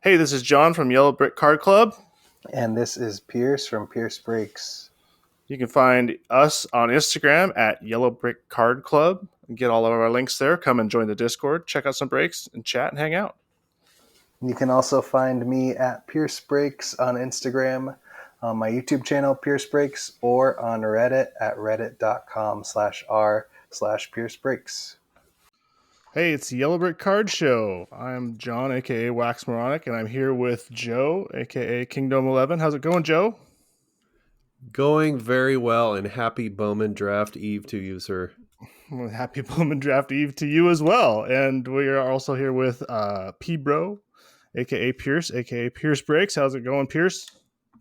Hey, this is John from Yellow Brick Card Club. And this is Pierce from Pierce Breaks. You can find us on Instagram at Yellow Brick Card Club. Get all of our links there. Come and join the Discord. Check out some breaks and chat and hang out. You can also find me at Pierce Breaks on Instagram, on my YouTube channel, Pierce Breaks, or on Reddit at reddit.com/r/Pierce Breaks. Hey, it's the Yellow Brick Card Show. I'm John, aka Wax Moronic, and I'm here with Joe, aka Kingdome 11. How's it going, Joe? Going very well, and happy Bowman Draft Eve to you, sir. Well, happy Bowman Draft Eve to you as well. And we are also here with P-Bro, aka Pierce, aka Pierce Breaks. How's it going, Pierce?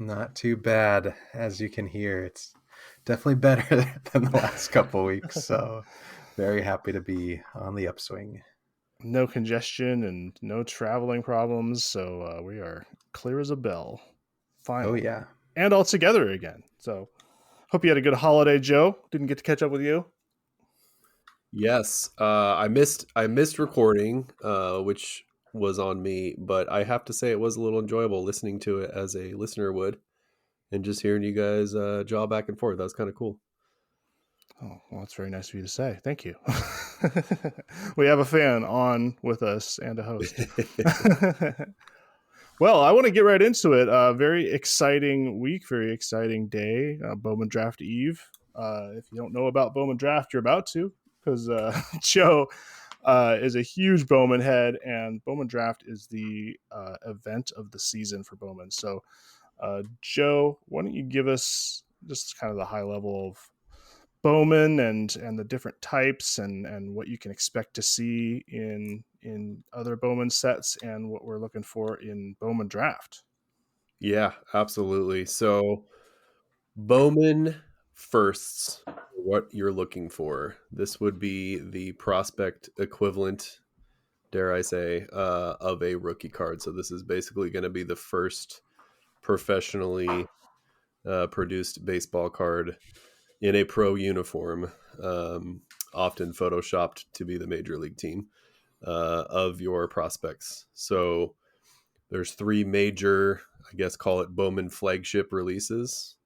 Not too bad, as you can hear. It's definitely better than the last couple weeks, so very happy to be on the upswing. No congestion and no traveling problems, so we are clear as a bell. Finally. Oh, yeah. And all together again. So hope you had a good holiday, Joe. Didn't get to catch up with you. Yes, I missed recording, which was on me, but I have to say it was a little enjoyable listening to it as a listener would, and just hearing you guys jaw back and forth. That was kind of cool. Oh, well, that's very nice of you to say. Thank you. We have a fan on with us and a host. Well, I want to get right into it. Very exciting week, very exciting day. Bowman Draft Eve. If you don't know about Bowman Draft, you're about to, because Joe is a huge Bowman head, and Bowman Draft is the event of the season for Bowman. So, Joe, why don't you give us just kind of the high level of Bowman and the different types and what you can expect to see in other Bowman sets and what we're looking for in Bowman Draft. Yeah, absolutely. So Bowman firsts, what you're looking for. This would be the prospect equivalent, dare I say, of a rookie card. So this is basically going to be the first professionally produced baseball card in a pro uniform, often photoshopped to be the major league team of your prospects. So there's three major, I guess, call it Bowman flagship releases.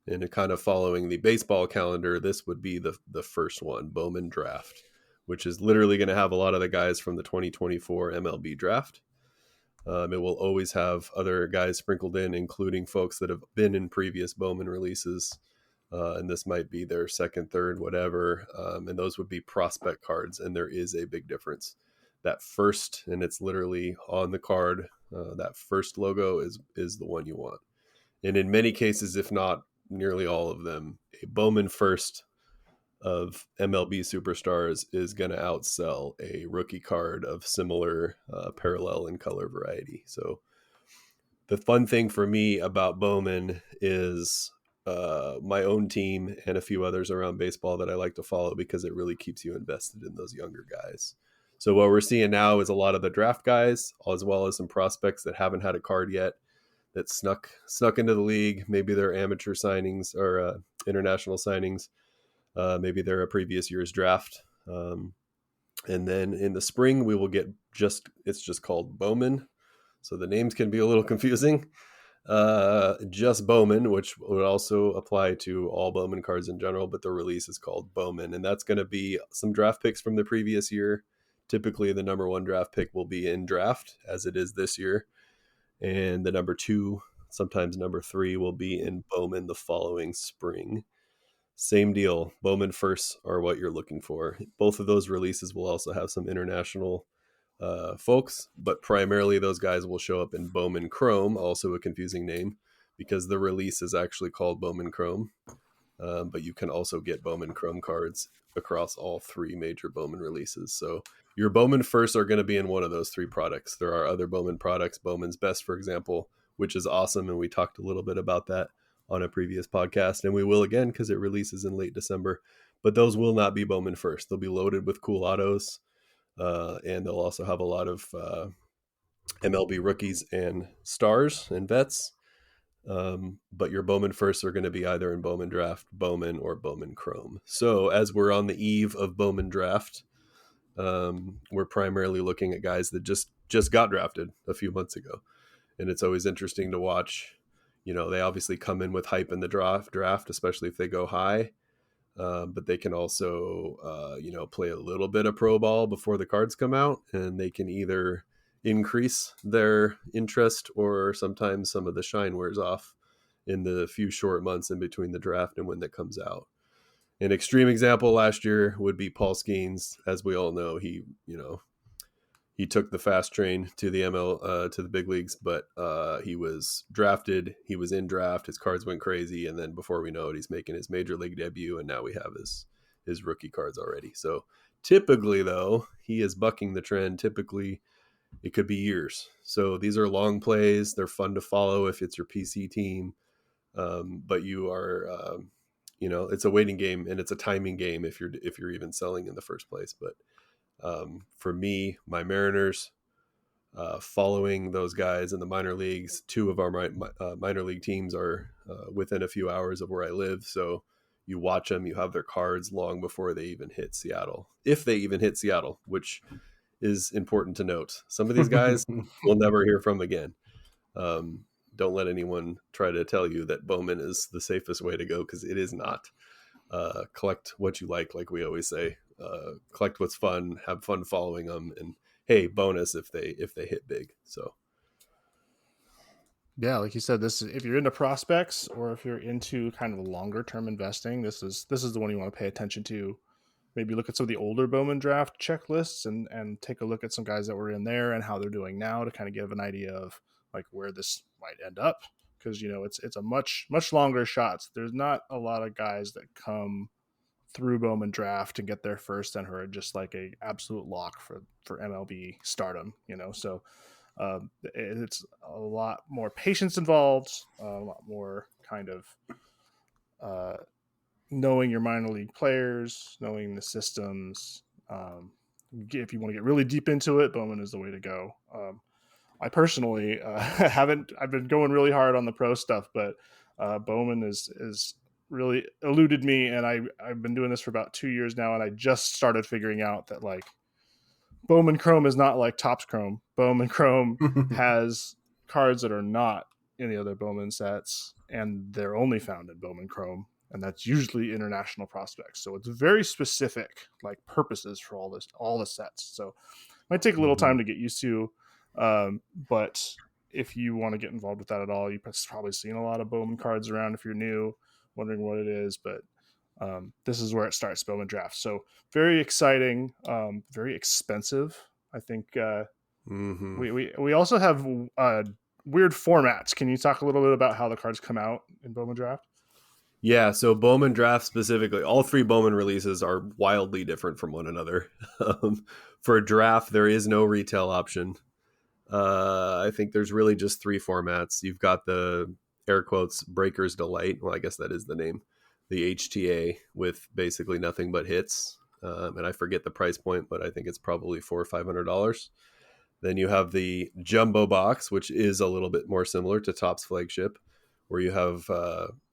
And kind of following the baseball calendar, this would be the first one, Bowman Draft, which is literally going to have a lot of the guys from the 2024 MLB Draft. It will always have other guys sprinkled in, including folks that have been in previous Bowman releases. And this might be their second, third, whatever. And those would be prospect cards. And there is a big difference. That first, and it's literally on the card, that first logo is the one you want. And in many cases, if not nearly all of them, a Bowman first of MLB superstars is going to outsell a rookie card of similar parallel and color variety. So the fun thing for me about Bowman is my own team and a few others around baseball that I like to follow because it really keeps you invested in those younger guys. So what we're seeing now is a lot of the draft guys, as well as some prospects that haven't had a card yet, that snuck into the league. Maybe they're amateur signings or international signings. Maybe they're a previous year's draft. And then in the spring, we will get it's just called Bowman. So the names can be a little confusing. Just Bowman, which would also apply to all Bowman cards in general, but the release is called Bowman. And that's going to be some draft picks from the previous year. Typically, the number one draft pick will be in draft, as it is this year. And the number two, sometimes number three, will be in Bowman the following spring. Same deal. Bowman firsts are what you're looking for. Both of those releases will also have some international folks, but primarily those guys will show up in Bowman Chrome, also a confusing name, because the release is actually called Bowman Chrome. But you can also get Bowman Chrome cards across all three major Bowman releases. So your Bowman first are going to be in one of those three products. There are other Bowman products, Bowman's Best, for example, which is awesome. And we talked a little bit about that on a previous podcast, and we will again because it releases in late December. But those will not be Bowman first. They'll be loaded with cool autos, and they'll also have a lot of MLB rookies and stars and vets. But your Bowman firsts are going to be either in Bowman Draft, Bowman, or Bowman Chrome. So as we're on the eve of Bowman Draft, we're primarily looking at guys that just got drafted a few months ago. and it's always interesting to watch. They obviously come in with hype in the draft, especially if they go high. But they can also, play a little bit of pro ball before the cards come out, and they can either increase their interest or sometimes some of the shine wears off in the few short months in between the draft and when that comes out. An extreme example last year would be Paul Skeens. As we all know, he took the fast train to the to the big leagues, but he was drafted. He was in draft. His cards went crazy, and then before we know it, he's making his major league debut, and now we have his rookie cards already. So typically, though, he is bucking the trend. Typically, it could be years. So these are long plays. They're fun to follow if it's your PC team, but you are, it's a waiting game and it's a timing game if you're even selling in the first place, but. For me, my Mariners, following those guys in the minor leagues, two of our minor league teams are within a few hours of where I live. So you watch them, you have their cards long before they even hit Seattle. If they even hit Seattle, which is important to note. Some of these guys we'll never hear from again. Don't let anyone try to tell you that Bowman is the safest way to go, because it is not. Collect what you like we always say. Collect what's fun, have fun following them, and hey, bonus if they hit big. So yeah, like you said, this is, if you're into prospects or if you're into kind of longer term investing, this is the one you want to pay attention to. Maybe look at some of the older Bowman Draft checklists and take a look at some guys that were in there and how they're doing now to kind of give an idea of like where this might end up, because it's a much longer shot. There's not a lot of guys that come through Bowman Draft and get there first and who are just like a absolute lock for MLB stardom, so it's a lot more patience involved, a lot more kind of knowing your minor league players, knowing the systems. If you want to get really deep into it, Bowman is the way to go. I personally I've been going really hard on the pro stuff, but Bowman is really eluded me, and I've been doing this for about 2 years now, and I just started figuring out that like Bowman Chrome is not like Topps Chrome. Bowman Chrome has cards that are not in the other Bowman sets, and they're only found in Bowman Chrome, and that's usually international prospects. So it's very specific like purposes for all the sets. So it might take a little time to get used to, but if you want to get involved with that at all, you've probably seen a lot of Bowman cards around if you're new, wondering what it is, but this is where it starts, Bowman Draft. So very exciting, very expensive. I think we also have weird formats. Can you talk a little bit about how the cards come out in Bowman Draft? Yeah, so Bowman Draft specifically, all three Bowman releases are wildly different from one another. For a draft, there is no retail option. I think there's really just three formats. You've got the air quotes Breaker's Delight. Well, I guess that is the name. The HTA with basically nothing but hits. And I forget the price point, but I think it's probably $400 or $500. Then you have the Jumbo Box, which is a little bit more similar to Topps Flagship, where you have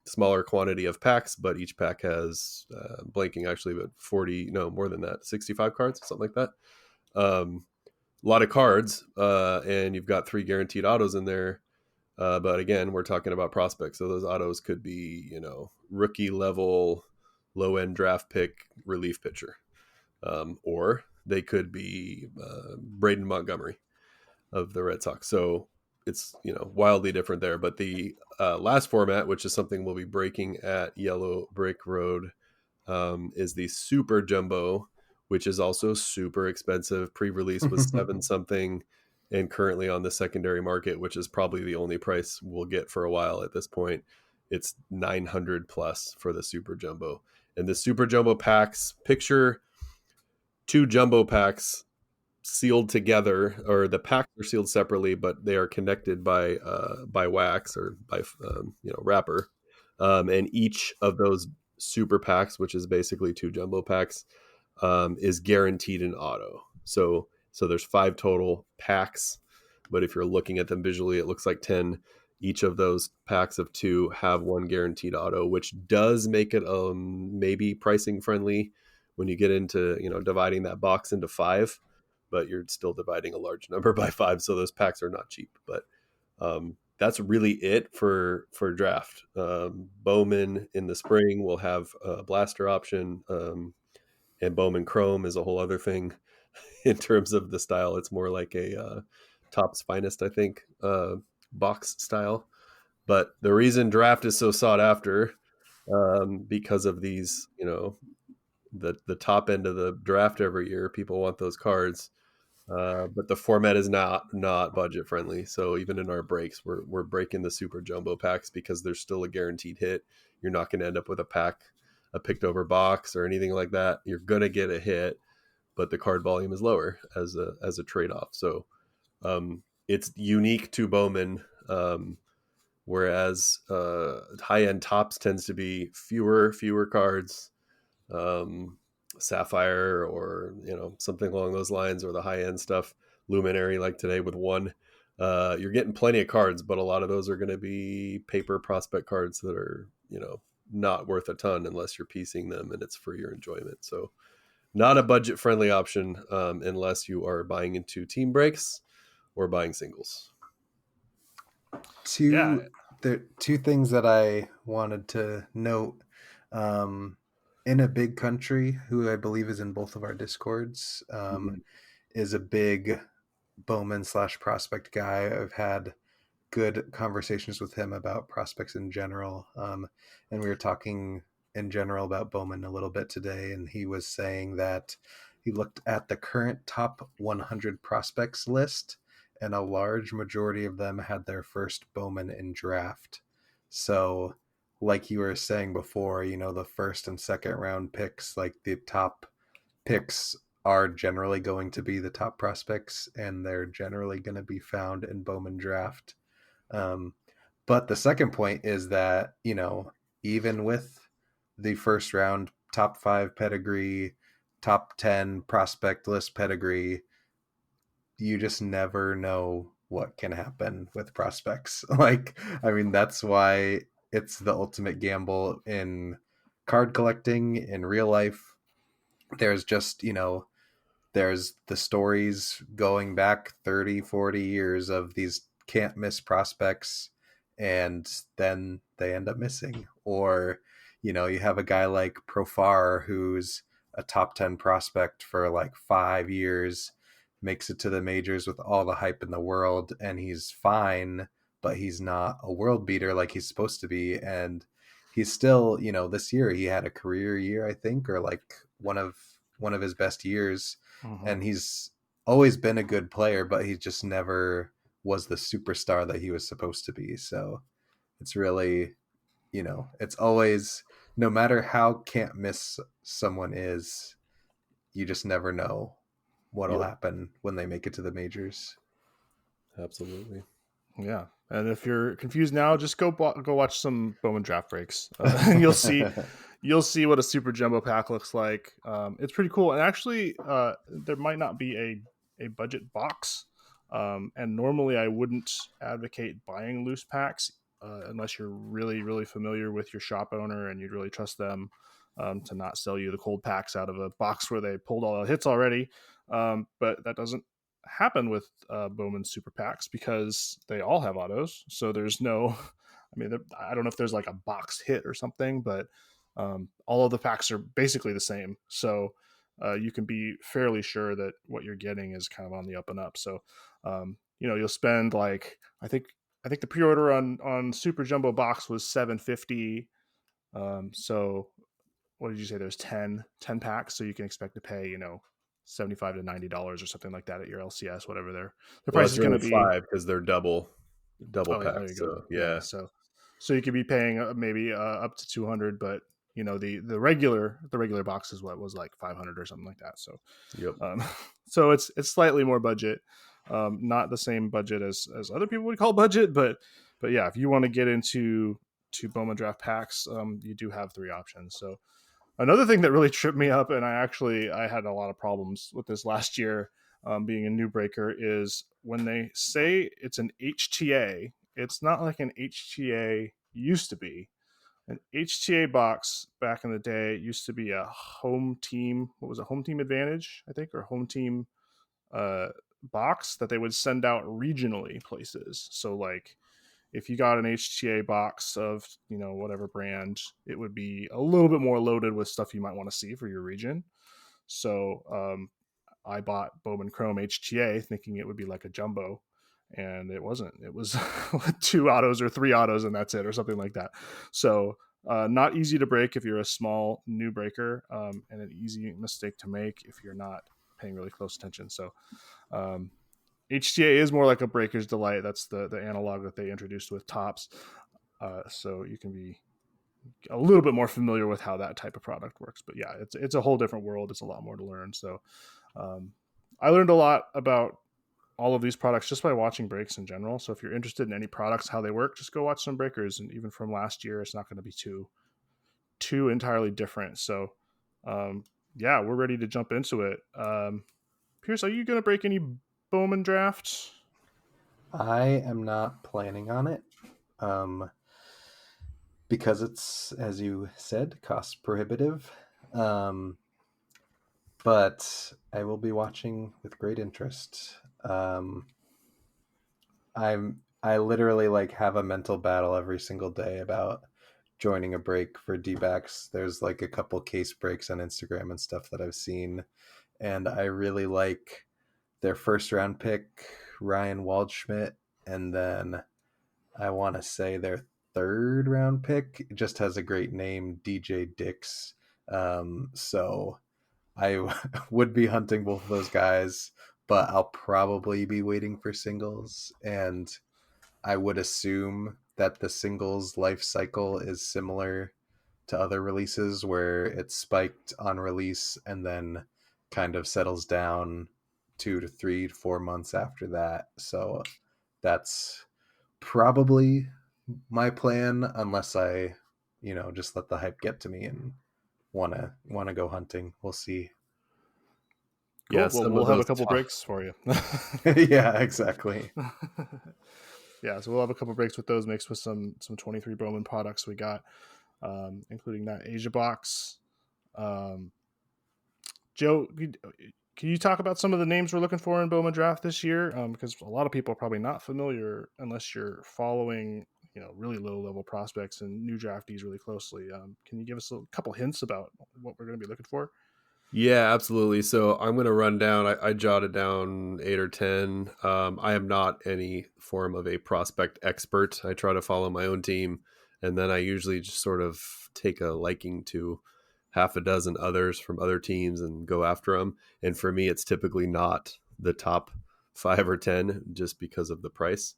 smaller quantity of packs, but each pack has blanking actually, but 40, no, more than that, 65 cards, something like that. A lot of cards, and you've got 3 guaranteed autos in there. But again, we're talking about prospects. So those autos could be, rookie level, low end draft pick relief pitcher. Or they could be Braden Montgomery of the Red Sox. So it's, wildly different there. But the last format, which is something we'll be breaking at Yellow Brick Road, is the Super Jumbo, which is also super expensive. Pre-release was 7 something. And currently on the secondary market, which is probably the only price we'll get for a while at this point, it's 900 plus for the Super Jumbo. And the Super Jumbo packs, picture 2 jumbo packs sealed together, or the packs are sealed separately, but they are connected by wax or by wrapper. And each of those super packs, which is basically 2 jumbo packs, is guaranteed an auto. So there's 5 total packs, but if you're looking at them visually, it looks like 10. Each of those packs of 2 have 1 guaranteed auto, which does make it maybe pricing friendly when you get into dividing that box into 5, but you're still dividing a large number by 5, so those packs are not cheap. But That's really it for draft. Bowman in the spring will have a blaster option, and Bowman Chrome is a whole other thing in terms of the style. It's more like a Topps Finest, I think, box style. But the reason draft is so sought after, because of these, the top end of the draft every year, people want those cards. But the format is not budget friendly. So even in our breaks, we're breaking the super jumbo packs because there's still a guaranteed hit. You're not going to end up with a picked over box or anything like that. You're going to get a hit, but the card volume is lower as a trade off. So it's unique to Bowman. Whereas high end tops tends to be fewer cards, Sapphire or something along those lines, or the high end stuff, Luminary like today with one. You're getting plenty of cards, but a lot of those are going to be paper prospect cards that are not worth a ton unless you're piecing them and it's for your enjoyment. So not a budget friendly option unless you are buying into team breaks or buying singles. Two things that I wanted to note. In a Big Country, who I believe is in both of our Discords, is a big Bowman / prospect guy. I've had good conversations with him about prospects in general. And we were talking in general about Bowman a little bit today, and he was saying that he looked at the current top 100 prospects list, and a large majority of them had their first Bowman in draft. So like you were saying before, the first and second round picks, like the top picks are generally going to be the top prospects, and they're generally going to be found in Bowman Draft. But the second point is that, even with the first round top 5 pedigree, top 10 prospect list pedigree, you just never know what can happen with prospects. That's why it's the ultimate gamble in card collecting in real life. There's just, there's the stories going back 30, 40 years of these can't miss prospects, and then they end up missing. Or, you have a guy like Profar who's a top 10 prospect for like 5 years, makes it to the majors with all the hype in the world, and he's fine, but he's not a world beater like he's supposed to be. And he's still, this year he had a career year, I think, or like one of his best years. And he's always been a good player, but he just never was the superstar that he was supposed to be. So it's really, it's always, no matter how can't miss someone is, you just never know what'll happen when they make it to the majors. Absolutely. Yeah. And if you're confused now, just go watch some Bowman Draft breaks, and you'll see what a super jumbo pack looks like. It's pretty cool. And actually, there might not be a budget box. And normally I wouldn't advocate buying loose packs unless you're really, really familiar with your shop owner and you'd really trust them to not sell you the cold packs out of a box where they pulled all the hits already. But that doesn't happen with Bowman super packs because they all have autos. So there's no, I don't know if there's like a box hit or something, but all of the packs are basically the same. So you can be fairly sure that what you're getting is kind of on the up and up. So, you'll spend like, I think the pre-order on super jumbo box was $750. So what did you say? There's 10 packs. So you can expect to pay, $75 to $90 or something like that at your LCS, whatever their price is going to be. 5 because they're double packs. Yeah, so you could be paying maybe up to 200, but the regular box is what was like 500 or something like that. So so it's slightly more budget, not the same budget as other people would call budget, but yeah, if you want to get into Bowman Draft packs, you do have 3 options. So another thing that really tripped me up, and I had a lot of problems with this last year, being a new breaker, is when they say it's an HTA, it's not like an HTA used to be. An HTA box back in the day used to be a home team. What was it? Home team advantage, I think, or home team box that they would send out regionally places. So like if you got an HTA box of, whatever brand, it would be a little bit more loaded with stuff you might want to see for your region. So I bought Bowman Chrome HTA thinking it would be like a jumbo, and it wasn't. It was 2 autos or 3 autos, and that's it, or something like that. So not easy to break if you're a small new breaker, and an easy mistake to make if you're not paying really close attention. So HTA is more like a breaker's delight. That's the analog that they introduced with tops. So you can be a little bit more familiar with how that type of product works. But yeah, it's a whole different world. It's a lot more to learn. So I learned a lot about all of these products just by watching breaks in general. So if you're interested in any products, how they work, just go watch some breakers. And even from last year, it's not going to be too entirely different. So yeah, we're ready to jump into it. Pierce, are you going to break any Bowman Draft? I am not planning on it. Because it's, as you said, cost prohibitive. But I will be watching with great interest. I literally like have a mental battle every single day about joining a break for D-backs. There's like a couple case breaks on Instagram and stuff that I've seen, and I really like their first round pick, Ryan Waldschmidt, and then I want to say their third round pick just has a great name, DJ Dix. So I would be hunting both of those guys, but I'll probably be waiting for singles. And I would assume that the singles life cycle is similar to other releases where it's spiked on release and then kind of settles down 2 to 3 to 4 months after that. So that's probably my plan, unless I, just let the hype get to me and wanna go hunting. We'll see. Cool. Yeah, Well, we'll have a couple breaks for you. Yeah, exactly. Yeah, so we'll have a couple breaks with those mixed with some 23 Bowman products we got, including that Asia box. Joe, can you talk about some of the names we're looking for in Bowman Draft this year? Because a lot of people are probably not familiar unless you're following, really low level prospects and new draftees really closely. Can you give us a couple hints about what we're going to be looking for? Yeah, absolutely. So I'm going to run down. I jotted down 8 or 10. I am not any form of a prospect expert. I try to follow my own team, and then I usually just sort of take a liking to half a dozen others from other teams and go after them. And for me, it's typically not the top 5 or 10 just because of the price.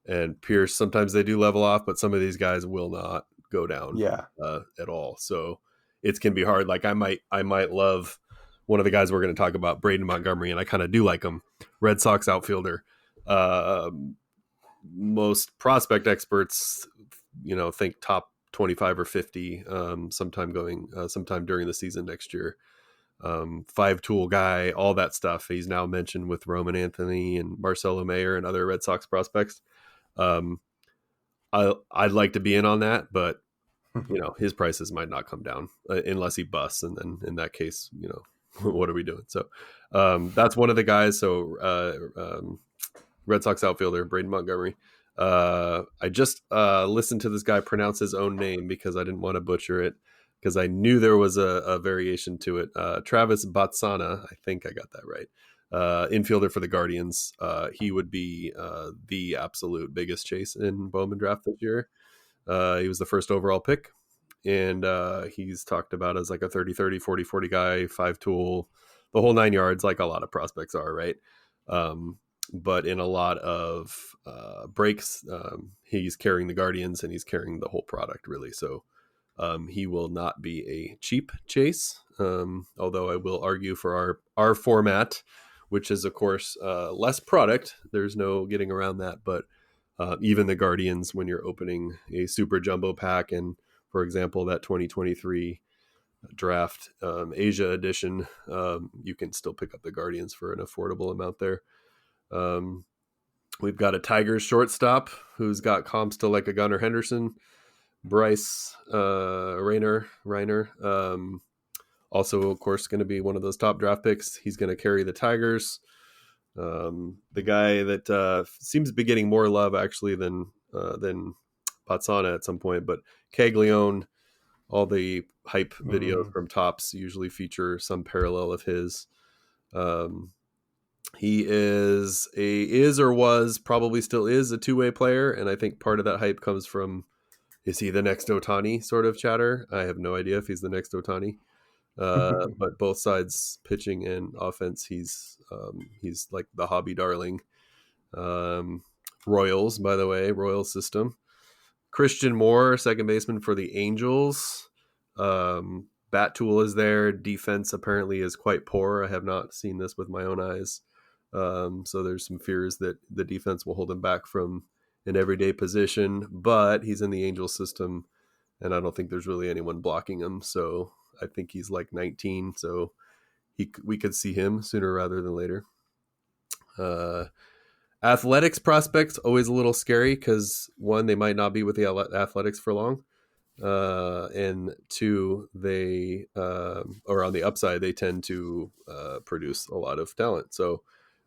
And Pierce, sometimes they do level off, but some of these guys will not go down Yeah. at all. So it can be hard. Like I might love one of the guys we're going to talk about, Braden Montgomery, and I kind of do like him. Red Sox outfielder. Most prospect experts, think top 25 or 50 sometime during the season next year. 5-tool guy, all that stuff. He's now mentioned with Roman Anthony and Marcelo Mayer and other Red Sox prospects. I'd like to be in on that, but his prices might not come down unless he busts, and then in that case, what are we doing? So that's one of the guys. So Red Sox outfielder Braden Montgomery. I just listened to this guy pronounce his own name because I didn't want to butcher it, because I knew there was a variation to it. Travis Batsana, I think I got that right. Infielder for the Guardians. He would be the absolute biggest chase in Bowman Draft this year. He was the first overall pick, and he's talked about as like a 30-30, 40-40 guy, 5-tool, the whole 9 yards, like a lot of prospects are, right? But in a lot of breaks, he's carrying the Guardians and he's carrying the whole product, really. So he will not be a cheap chase, although I will argue for our format, which is, of course, less product. There's no getting around that. But even the Guardians, when you're opening a super jumbo pack, and, for example, that 2023 draft Asia edition, you can still pick up the Guardians for an affordable amount there. We've got a Tigers shortstop who's got comps to like a Gunnar Henderson, Bryce Reiner. Also, of course, going to be one of those top draft picks. He's going to carry the Tigers. The guy that seems to be getting more love actually than Patsana at some point, but Caglione, all the hype videos from Tops usually feature some parallel of his. He is or was, probably still is, a two-way player, and I think part of that hype comes from, is he the next Otani sort of chatter. I have no idea if he's the next Otani. But both sides, pitching and offense, he's like the hobby darling. Royals, by the way, Royals system. Christian Moore, second baseman for the Angels. Bat Tool is there. Defense apparently is quite poor. I have not seen this with my own eyes. So there's some fears that the defense will hold him back from an everyday position, but he's in the Angels system, and I don't think there's really anyone blocking him. So I think he's like 19, so we could see him sooner rather than later. Athletics prospects, always a little scary because, one, they might not be with the Athletics for long. And two, they or on the upside, they tend to produce a lot of talent. So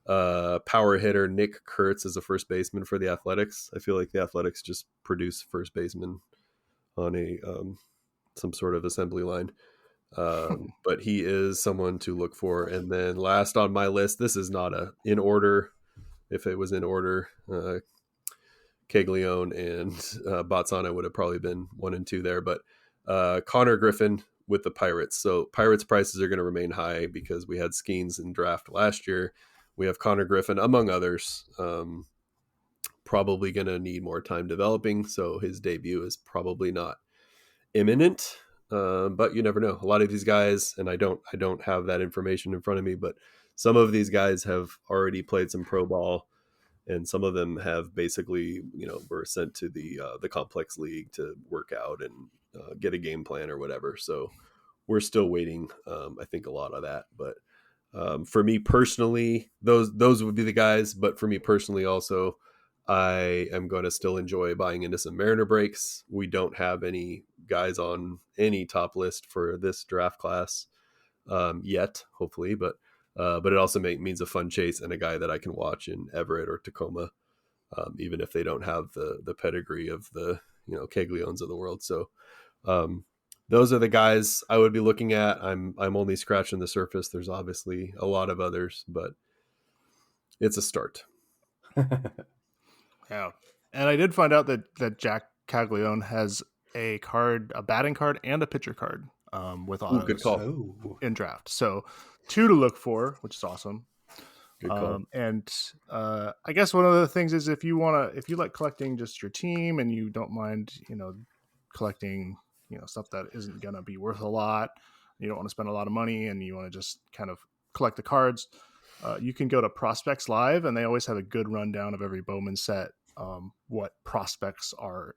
power hitter Nick Kurtz is a first baseman for the Athletics. I feel like the Athletics just produce first baseman on a some sort of assembly line. But he is someone to look for. And then last on my list, this is not in order. If it was in order, Caglione and Botsana would have probably been 1 and 2 there. But Connor Griffin with the Pirates. So Pirates prices are going to remain high because we had Skeens in draft last year. We have Connor Griffin, among others, probably going to need more time developing. So his debut is probably not imminent. But you never know. A lot of these guys, and I don't have that information in front of me, but some of these guys have already played some pro ball, and some of them have basically, were sent to the complex league to work out and get a game plan or whatever. So we're still waiting. I think a lot of that, but for me personally, those would be the guys. But for me personally, also, I am going to still enjoy buying into some Mariner breaks. We don't have any guys on any top list for this draft class yet, hopefully, but it also means a fun chase and a guy that I can watch in Everett or Tacoma, even if they don't have the pedigree of the Cagliones of the world. So those are the guys I would be looking at. I'm only scratching the surface. There's obviously a lot of others, but it's a start. Yeah, and I did find out that Jack Caglione has a batting card, and a pitcher card with autos. Good call. In draft. So 2 to look for, which is awesome. Good call. And I guess one of the things is if you like collecting just your team and you don't mind, collecting, stuff that isn't going to be worth a lot, you don't want to spend a lot of money and you want to just kind of collect the cards, you can go to Prospects Live, and they always have a good rundown of every Bowman set, what prospects are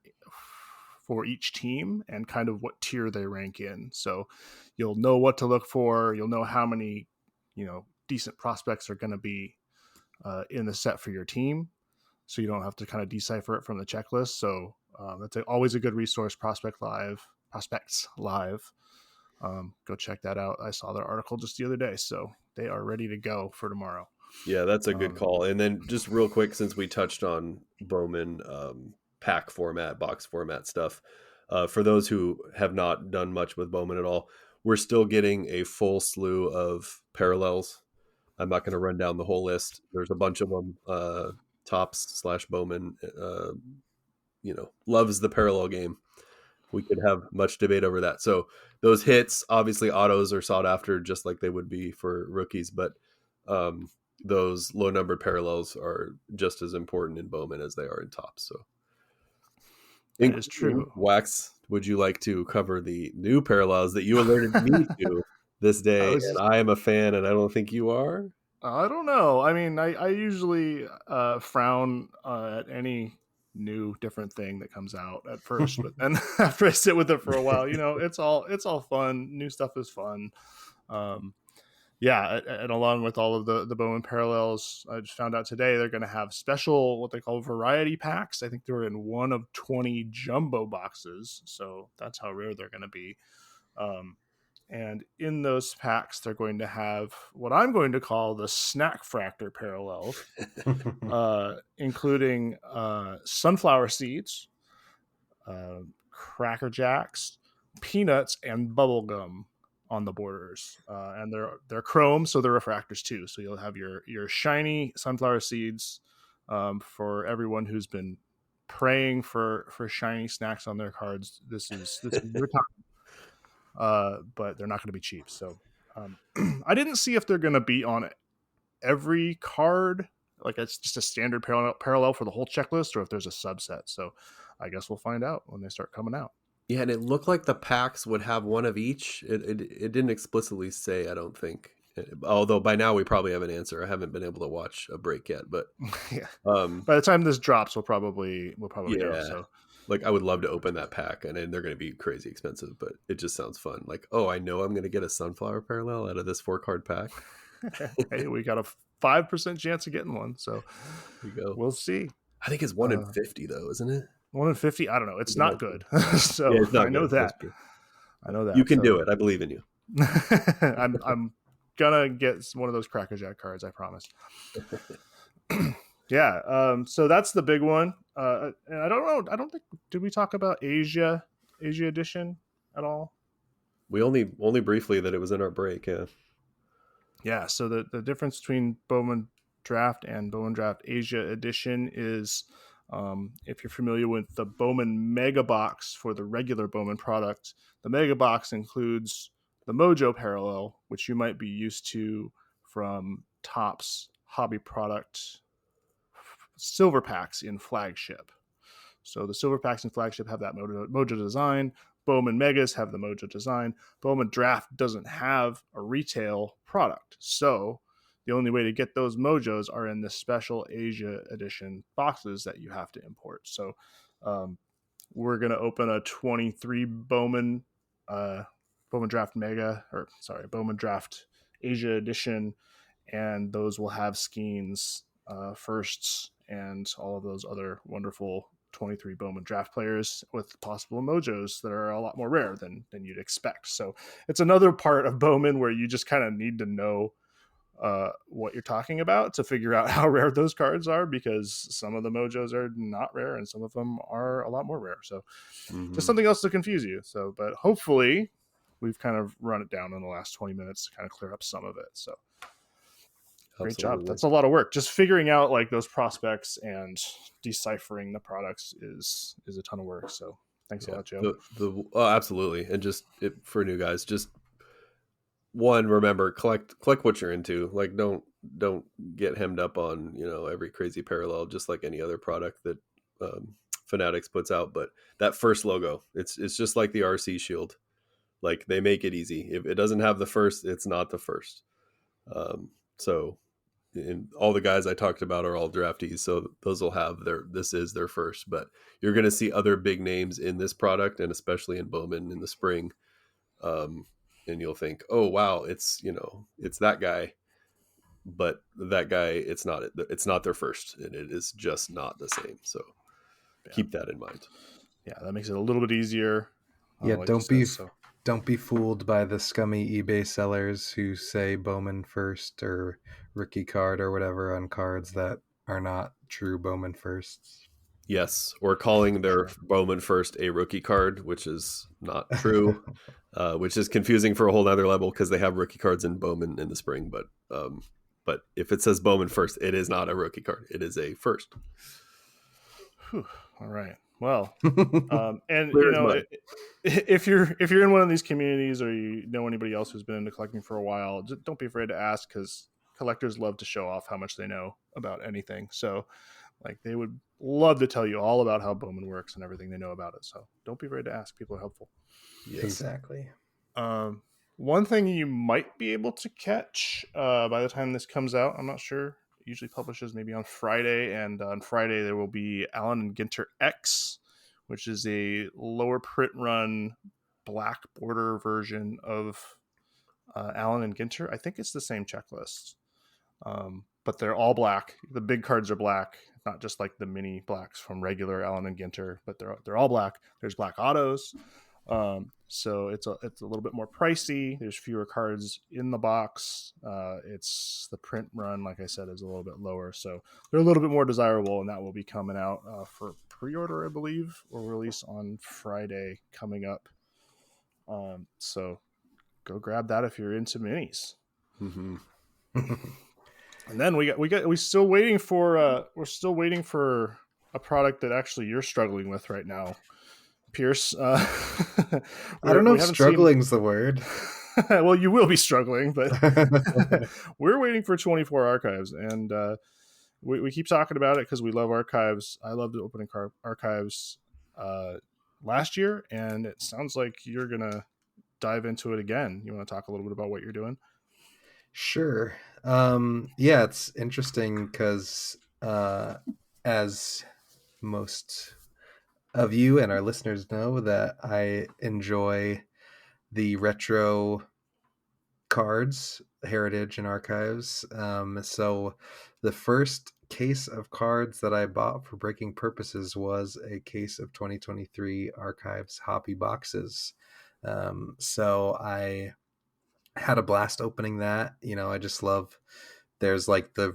for each team and kind of what tier they rank in. So you'll know what to look for. You'll know how many, decent prospects are going to be in the set for your team. So you don't have to kind of decipher it from the checklist. So that's always a good resource, Prospects Live. Go check that out. I saw their article just the other day. So they are ready to go for tomorrow. Yeah, that's a good call. And then just real quick, since we touched on Bowman pack format, box format stuff, for those who have not done much with Bowman at all, we're still getting a full slew of parallels. I'm not going to run down the whole list. There's a bunch of them. Tops/Bowman, loves the parallel game. We could have much debate over that. So those hits, obviously autos are sought after just like they would be for rookies, but those low numbered parallels are just as important in Bowman as they are in Tops. So it is true. Wax, would you like to cover the new parallels that you alerted me to this day? And I am a fan, and I don't think you are. I don't know. I mean, I usually frown at any new different thing that comes out at first, but then after I sit with it for a while, it's all fun. New stuff is fun. Yeah, and along with all of the Bowman parallels, I just found out today they're going to have special, what they call variety packs. I think they're in 1 of 20 jumbo boxes, so that's how rare they're going to be. And in those packs, they're going to have what I'm going to call the snack fractor parallels, including sunflower seeds, Cracker Jacks, peanuts, and bubble gum on the borders. And they're chrome, so they're refractors too. So you'll have your shiny sunflower seeds for everyone who's been praying for shiny snacks on their cards. This is your time. But they're not going to be cheap. So I didn't see if they're going to be on every card, like it's just a standard parallel for the whole checklist, or if there's a subset. So I guess we'll find out when they start coming out. Yeah, and it looked like the packs would have one of each. It didn't explicitly say, I don't think. Although by now we probably have an answer. I haven't been able to watch a break yet, but Yeah. By the time this drops, we'll probably know. So like I would love to open that pack, and then they're going to be crazy expensive, but it just sounds fun. Like, oh, I know I'm going to get a sunflower parallel out of this 4-card pack. Hey, we got a 5% chance of getting one, so Here we go. We'll see. I think it's 1 in 50 though, isn't it? 1 in 50. I don't know. It's not good. So yeah, it's not I know good. that. I know that you can do it. I believe in you. I'm gonna get one of those Cracker Jack cards. I promise. Yeah. So that's the big one. And I don't know. I don't think, did we talk about Asia edition at all? We only briefly that it was in our break. Yeah. Yeah. So the difference between Bowman Draft and Bowman Draft Asia edition is, if you're familiar with the Bowman Mega Box for the regular Bowman product, the Mega Box includes the Mojo parallel, which you might be used to from Topps hobby product silver packs in Flagship. So the silver packs in Flagship have that Mojo design. Bowman Megas have the Mojo design. Bowman Draft doesn't have a retail product. So the only way to get those Mojos are in the special Asia edition boxes that you have to import. So we're going to open a 23 Bowman Draft Bowman Draft Asia edition, and those will have Skeens, firsts, and all of those other wonderful 23 Bowman Draft players with possible Mojos that are a lot more rare than you'd expect. So it's another part of Bowman where you just kind of need to know what you're talking about to figure out how rare those cards are, because some of the Mojos are not rare and some of them are a lot more rare. So just something else to confuse you. So, but hopefully we've kind of run it down in the last 20 minutes to kind of clear up some of it. So great job. That's a lot of work. Just figuring out like those prospects and deciphering the products is a ton of work. So thanks a lot, Joe. Absolutely. And just for new guys, just one, remember, collect what you're into. Like don't get hemmed up on, every crazy parallel, just like any other product that Fanatics puts out. But that first logo, it's just like the RC Shield. Like they make it easy. If it doesn't have the first, it's not the first. So and all the guys I talked about are all draftees, so those will have this is their first. But you're going to see other big names in this product, and especially in Bowman in the spring. And you'll think, oh wow, it's that guy, but that guy, it's not their first, and it is just not the same. So keep that in mind. Yeah, that makes it a little bit easier. Yeah, like don't be fooled by the scummy eBay sellers who say Bowman first or rookie card or whatever on cards that are not true Bowman firsts. Yes, or calling their Bowman first a rookie card, which is not true, which is confusing for a whole other level because they have rookie cards in Bowman in the spring. But if it says Bowman first, it is not a rookie card. It is a first. Whew. All right. Well, and if you're in one of these communities, or you know anybody else who's been into collecting for a while, just don't be afraid to ask, because collectors love to show off how much they know about anything. So like they would love to tell you all about how Bowman works and everything they know about it. So don't be afraid to ask. People are helpful. Yes. Exactly. One thing you might be able to catch by the time this comes out, I'm not sure. It usually publishes maybe on Friday, and on Friday there will be Allen and Ginter X, which is a lower print run black border version of Allen and Ginter. I think it's the same checklist. But they're all black. The big cards are black, not just like the mini blacks from regular Allen and Ginter, but they're all black. There's black autos. So it's a little bit more pricey. There's fewer cards in the box. It's the print run, like I said, is a little bit lower, so they're a little bit more desirable, and that will be coming out for pre-order, I believe, or release on Friday coming up. So go grab that if you're into minis. Mm-hmm. And then we're still waiting for a product that actually you're struggling with right now, Pierce. I don't know if struggling's the word. Well, you will be struggling, but we're waiting for 24 archives, and we keep talking about it because we love archives. I loved opening archives last year, and it sounds like you're gonna dive into it again. You want to talk a little bit about what you're doing? Sure. Yeah, it's interesting because as most of you and our listeners know, that I enjoy the retro cards, heritage and archives. So the first case of cards that I bought for breaking purposes was a case of 2023 archives hobby boxes. So I had a blast opening that. I just love, there's like the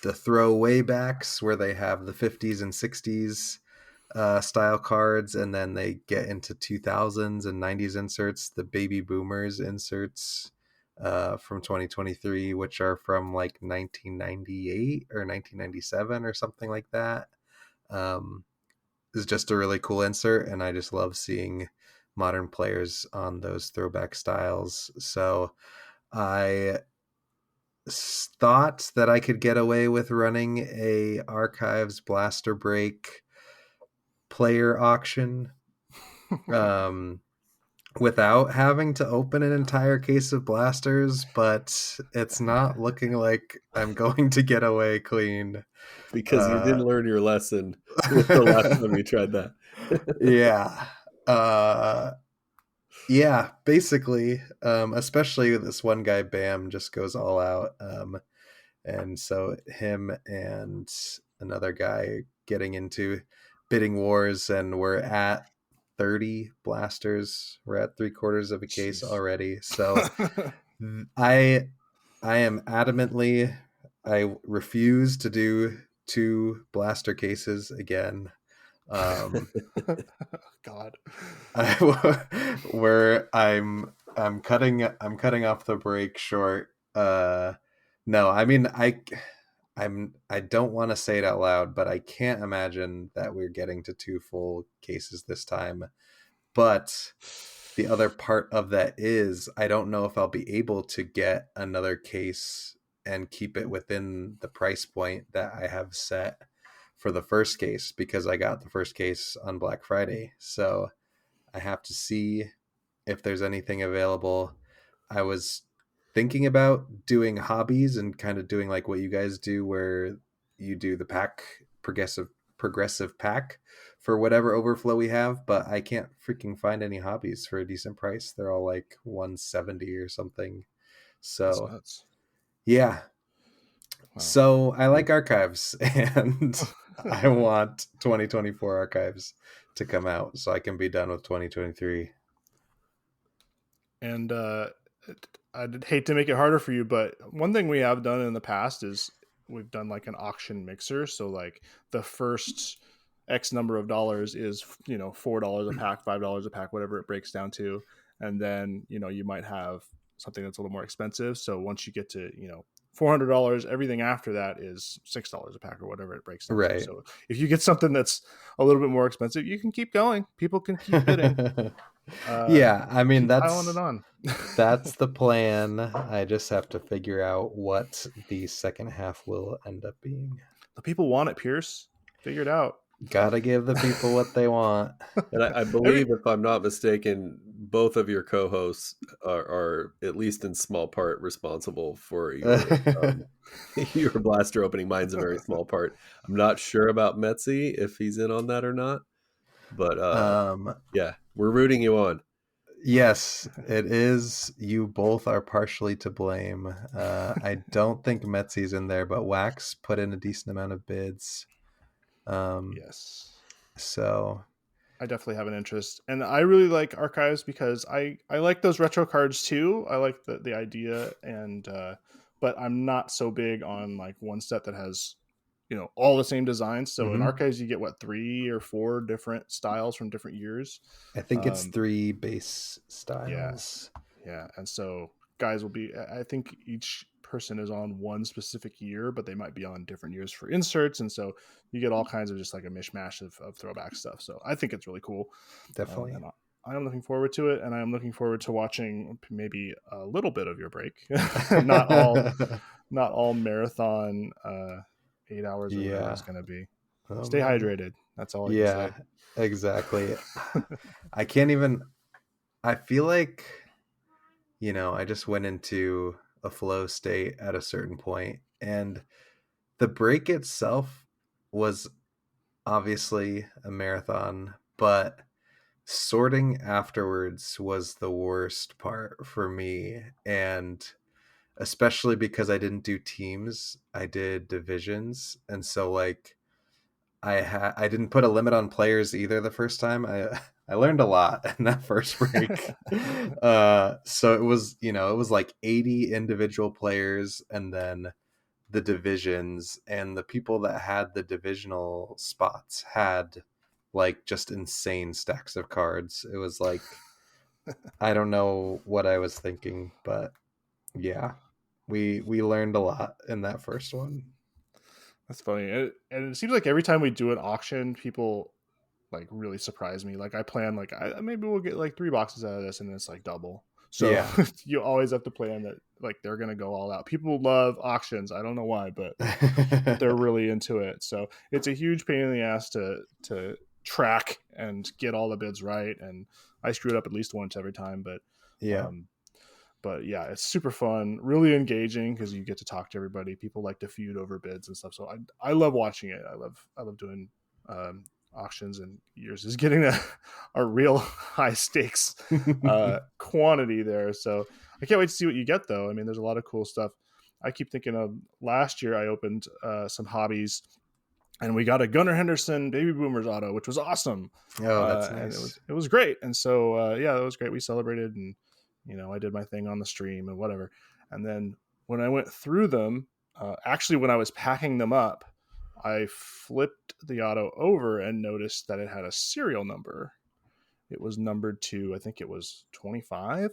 throwaway backs where they have the 50s and 60s style cards, and then they get into 2000s and 90s inserts, the baby boomers inserts from 2023, which are from like 1998 or 1997 or something like that. Is just a really cool insert, and I just love seeing modern players on those throwback styles. So I thought that I could get away with running a archives blaster break player auction without having to open an entire case of blasters, but it's not looking like I'm going to get away clean. Because you didn't learn your lesson with the last time you tried that. Yeah. Yeah, basically, especially this one guy, Bam, just goes all out. And so him and another guy getting into bidding wars, and we're at 30 blasters. We're at 3/4 of a case already. So I am adamantly, I refuse to do 2 blaster cases again. God, where I'm cutting off the break short. No, I mean I don't want to say it out loud, but I can't imagine that we're getting to 2 full cases this time. But the other part of that is I don't know if I'll be able to get another case and keep it within the price point that I have set for the first case, because I got the first case on Black Friday. So I have to see if there's anything available. I was thinking about doing hobbies and kind of doing like what you guys do, where you do the pack progressive pack for whatever overflow we have, but I can't freaking find any hobbies for a decent price. They're all like 170 or something. So that's nuts. Yeah. Wow. So I like archives, and I want 2024 archives to come out so I can be done with 2023. And I'd hate to make it harder for you, but one thing we have done in the past is we've done like an auction mixer. So like the first X number of dollars is, $4 a pack, $5 a pack, whatever it breaks down to. And then, you might have something that's a little more expensive. So once you get to, $400, everything after that is $6 a pack or whatever it breaks down to. So if you get something that's a little bit more expensive, you can keep going. People can keep bidding. Yeah, I mean, piling it on. That's the plan. I just have to figure out what the second half will end up being. The people want it, Pierce. Figure it out. Gotta give the people what they want. And I believe, if I'm not mistaken, both of your co-hosts are at least in small part responsible for your blaster opening. Mine's a very small part. I'm not sure about Metzi, if he's in on that or not. But yeah, we're rooting you on. Yes, it is. You both are partially to blame. I don't think Metzi's in there, but Wax put in a decent amount of bids. Yes. So I definitely have an interest, and I really like archives because I like those retro cards too. I like the idea, and but I'm not so big on like one set that has all the same designs. So in Mm-hmm. archives you get what, 3 or 4 different styles from different years. I think it's um 3 base yeah, styles. yeah, and so guys will be, I think each person is on one specific year, but they might be on different years for inserts, and so you get all kinds of just like a mishmash of throwback stuff. So I think it's really cool. Definitely. And I am looking forward to it, and I am looking forward to watching maybe a little bit of your break. not all marathon 8 hours or whatever Yeah. it's going to be. Oh Stay man. hydrated, that's all I can Yeah, say. exactly. I can't even, I feel like, I just went into a flow state at a certain point, and the break itself was obviously a marathon, but sorting afterwards was the worst part for me. And especially because I didn't do teams, I did divisions. And so like I didn't put a limit on players either the first time. I learned a lot in that first break. So it was like 80 individual players, and then the divisions, and the people that had the divisional spots had like just insane stacks of cards. It was like, I don't know what I was thinking, but yeah, we learned a lot in that first one. That's funny. And it seems like every time we do an auction, people like really surprise me. Like I plan like maybe we'll get like 3 boxes out of this, and it's like double. So Yeah. you always have to plan that like they're gonna go all out. People love auctions. I don't know why, but they're really into it. So it's a huge pain in the ass to track and get all the bids right. And I screw it up at least once every time, Yeah. um, but yeah, it's super fun, really engaging because you get to talk to everybody. People like to feud over bids and stuff. So I love watching it. I love doing auctions, and yours is getting a real high stakes quantity there. So I can't wait to see what you get though. I mean, there's a lot of cool stuff. I keep thinking of last year I opened some hobbies, and we got a Gunnar Henderson Baby Boomers auto, which was awesome. Oh, that's And nice. it was great. And so yeah, it was great. We celebrated, and I did my thing on the stream and whatever. And then when I went through them, actually when I was packing them up, I flipped the auto over and noticed that it had a serial number. It was numbered to, I think it was 25. And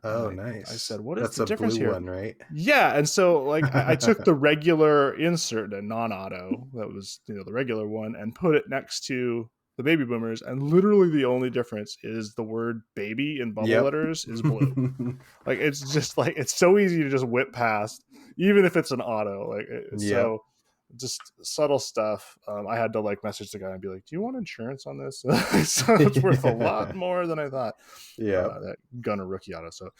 Oh, I nice. said, what is That's the a difference blue here? one, right? Yeah. And so like I took the regular insert, a non-auto that was, the regular one, and put it next to the Baby Boomers. And literally the only difference is the word baby in bubble Yep. letters is blue. Like, it's just like, it's so easy to just whip past, even if it's an auto. Like, it's Yep. so just subtle stuff. I had to like message the guy and be like, do you want insurance on this? So it's worth a lot more than I thought. Yeah. That Gunner rookie auto. So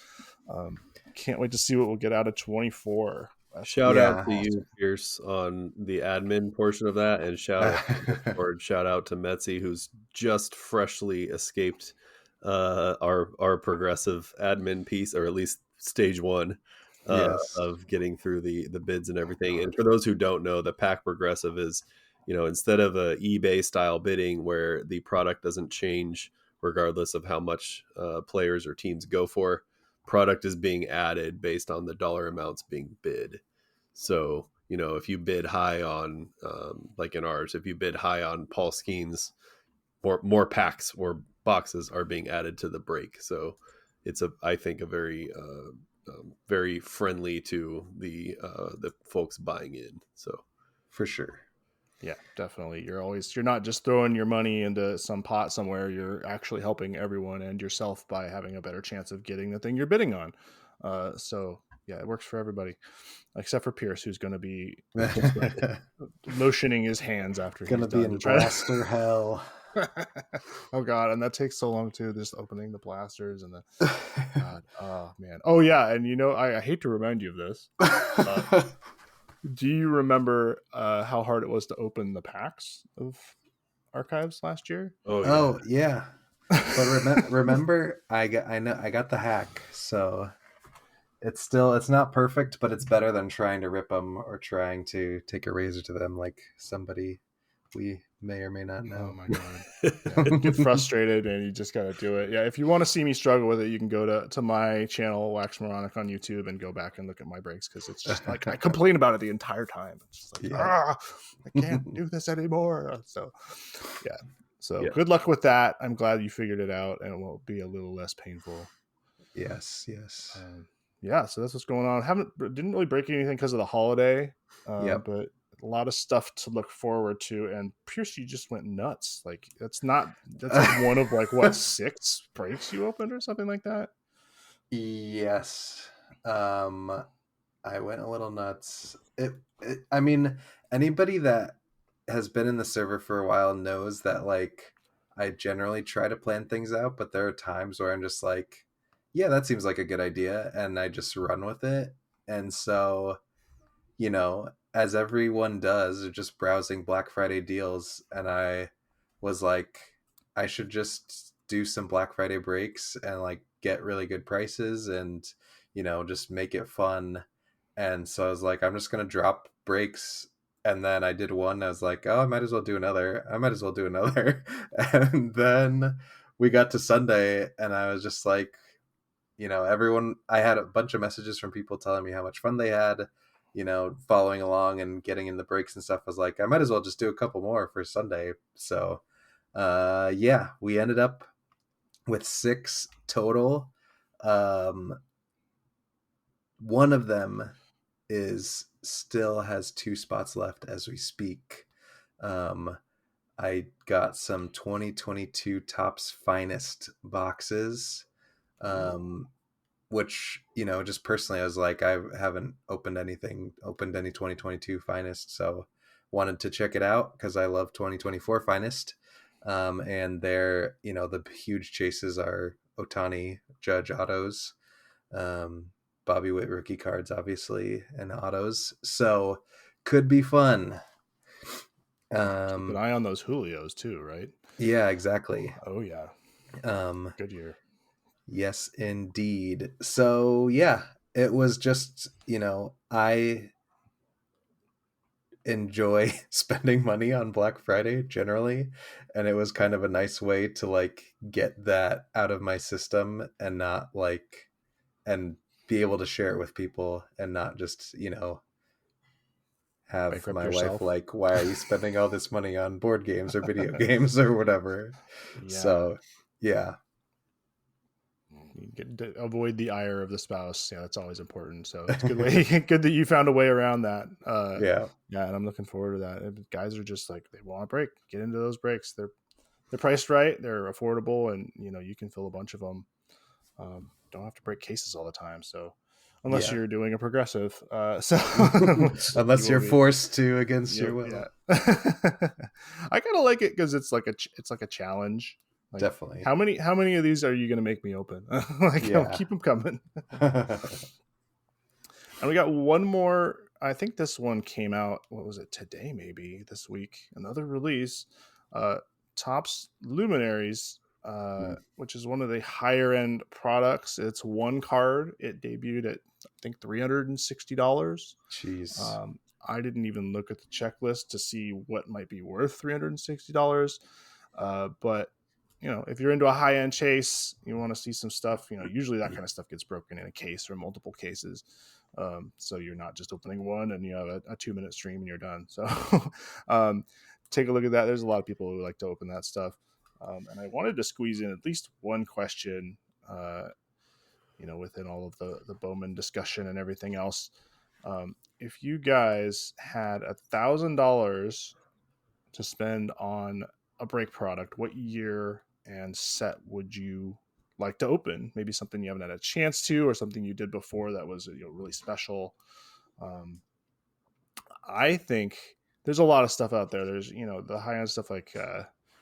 can't wait to see what we'll get out of 24. Shout out to Yeah. you, Pierce, on the admin portion of that, and shout out to Discord. Shout out to Metzi, who's just freshly escaped our progressive admin piece, or at least stage one Yes. of getting through the bids and everything. And for those who don't know, the pack progressive is, instead of a eBay style bidding where the product doesn't change regardless of how much players or teams go for, product is being added based on the dollar amounts being bid. So, if you bid high on, like in ours, if you bid high on Paul Skeens, more packs or boxes are being added to the break. So it's I think a very, very friendly to the folks buying in. So For sure. Yeah, definitely. You're not just throwing your money into some pot somewhere. You're actually helping everyone and yourself by having a better chance of getting the thing you're bidding on. So yeah, it works for everybody, except for Pierce, who's going to be motioning his hands after Gonna he's be done in to try blaster hell. Oh god, and that takes so long too, just opening the blasters and the god. Oh man. Oh yeah, and I hate to remind you of this. Do you remember how hard it was to open the packs of archives last year? Oh yeah. But remember, I got the hack, so it's not perfect, but it's better than trying to rip them or trying to take a razor to them like somebody we may or may not Oh know. my god. Yeah, you get frustrated and you just gotta do it. Yeah, if you want to see me struggle with it, you can go to my channel, Wax Moronic, on YouTube and go back and look at my breaks, because it's just like I complain about it the entire time. It's just like, I can't do this anymore. So yeah. So Yeah. good luck with that. I'm glad you figured it out and it will be a little less painful. Yes. Yeah, so that's what's going on. Didn't really break anything because of the holiday, Yep. but a lot of stuff to look forward to. And Pierce, you just went nuts. Like that's like one of like what 6 breaks you opened or something like that. Yes. I went a little nuts. I mean, anybody that has been in the server for a while knows that like I generally try to plan things out, but there are times where I'm just like, yeah, that seems like a good idea, and I just run with it. And so, as everyone does, they're just browsing Black Friday deals, and I was like, I should just do some Black Friday breaks and like get really good prices and just make it fun. And so I was like, I'm just gonna drop breaks. And then I did one. I was like, oh, I might as well do another. And then we got to Sunday, and I was just like, everyone. I had a bunch of messages from people telling me how much fun they had, following along and getting in the breaks and stuff. I was like, I might as well just do a couple more for Sunday. So, yeah, we ended up with 6 total. One of them still has 2 spots left as we speak. I got some 2022 Topps Finest boxes, which just personally I was like, I haven't opened any 2022 Finest, so wanted to check it out because I love 2024 Finest. And they're the huge chases are Otani, Judge autos, Bobby Witt rookie cards, obviously, and autos. So could be fun. Keep an eye on those Julios too, right? Yeah, exactly. Oh yeah. Good year. Yes, indeed. So yeah, it was just, I enjoy spending money on Black Friday generally, and it was kind of a nice way to like get that out of my system and not like and be able to share it with people and not just have Bankrupt my yourself. wife like, why are you spending all this money on board games or video games or whatever. Yeah. So yeah, avoid the ire of the spouse. Yeah, that's always important. So it's good that you found a way around that. yeah, and I'm looking forward to that. And guys are just like, they want a break, get into those breaks. They're priced right, they're affordable, and you can fill a bunch of them. Don't have to break cases all the time. So unless you're doing a progressive, so unless you're forced to against your will. Yeah. I kind of like it because it's like a challenge. Like, definitely. How many of these are you going to make me open? Keep them coming. And we got one more. I think this one came out. What was it today? Maybe this week. Another release. Topps Luminaries, which is one of the higher end products. It's one card. It debuted at I think $360. Jeez. I didn't even look at the checklist to see what might be worth $360. But if you're into a high end chase, you want to see some stuff. Usually that kind of stuff gets broken in a case or multiple cases. So you're not just opening one and you have a 2-minute stream and you're done. So take a look at that. There's a lot of people who like to open that stuff. And I wanted to squeeze in at least one question, within all of the Bowman discussion and everything else. If you guys had $1,000 to spend on a break product, what year and set would you like to open? Maybe something you haven't had a chance to, or something you did before that was really special. I think there's a lot of stuff out there. There's the high end stuff like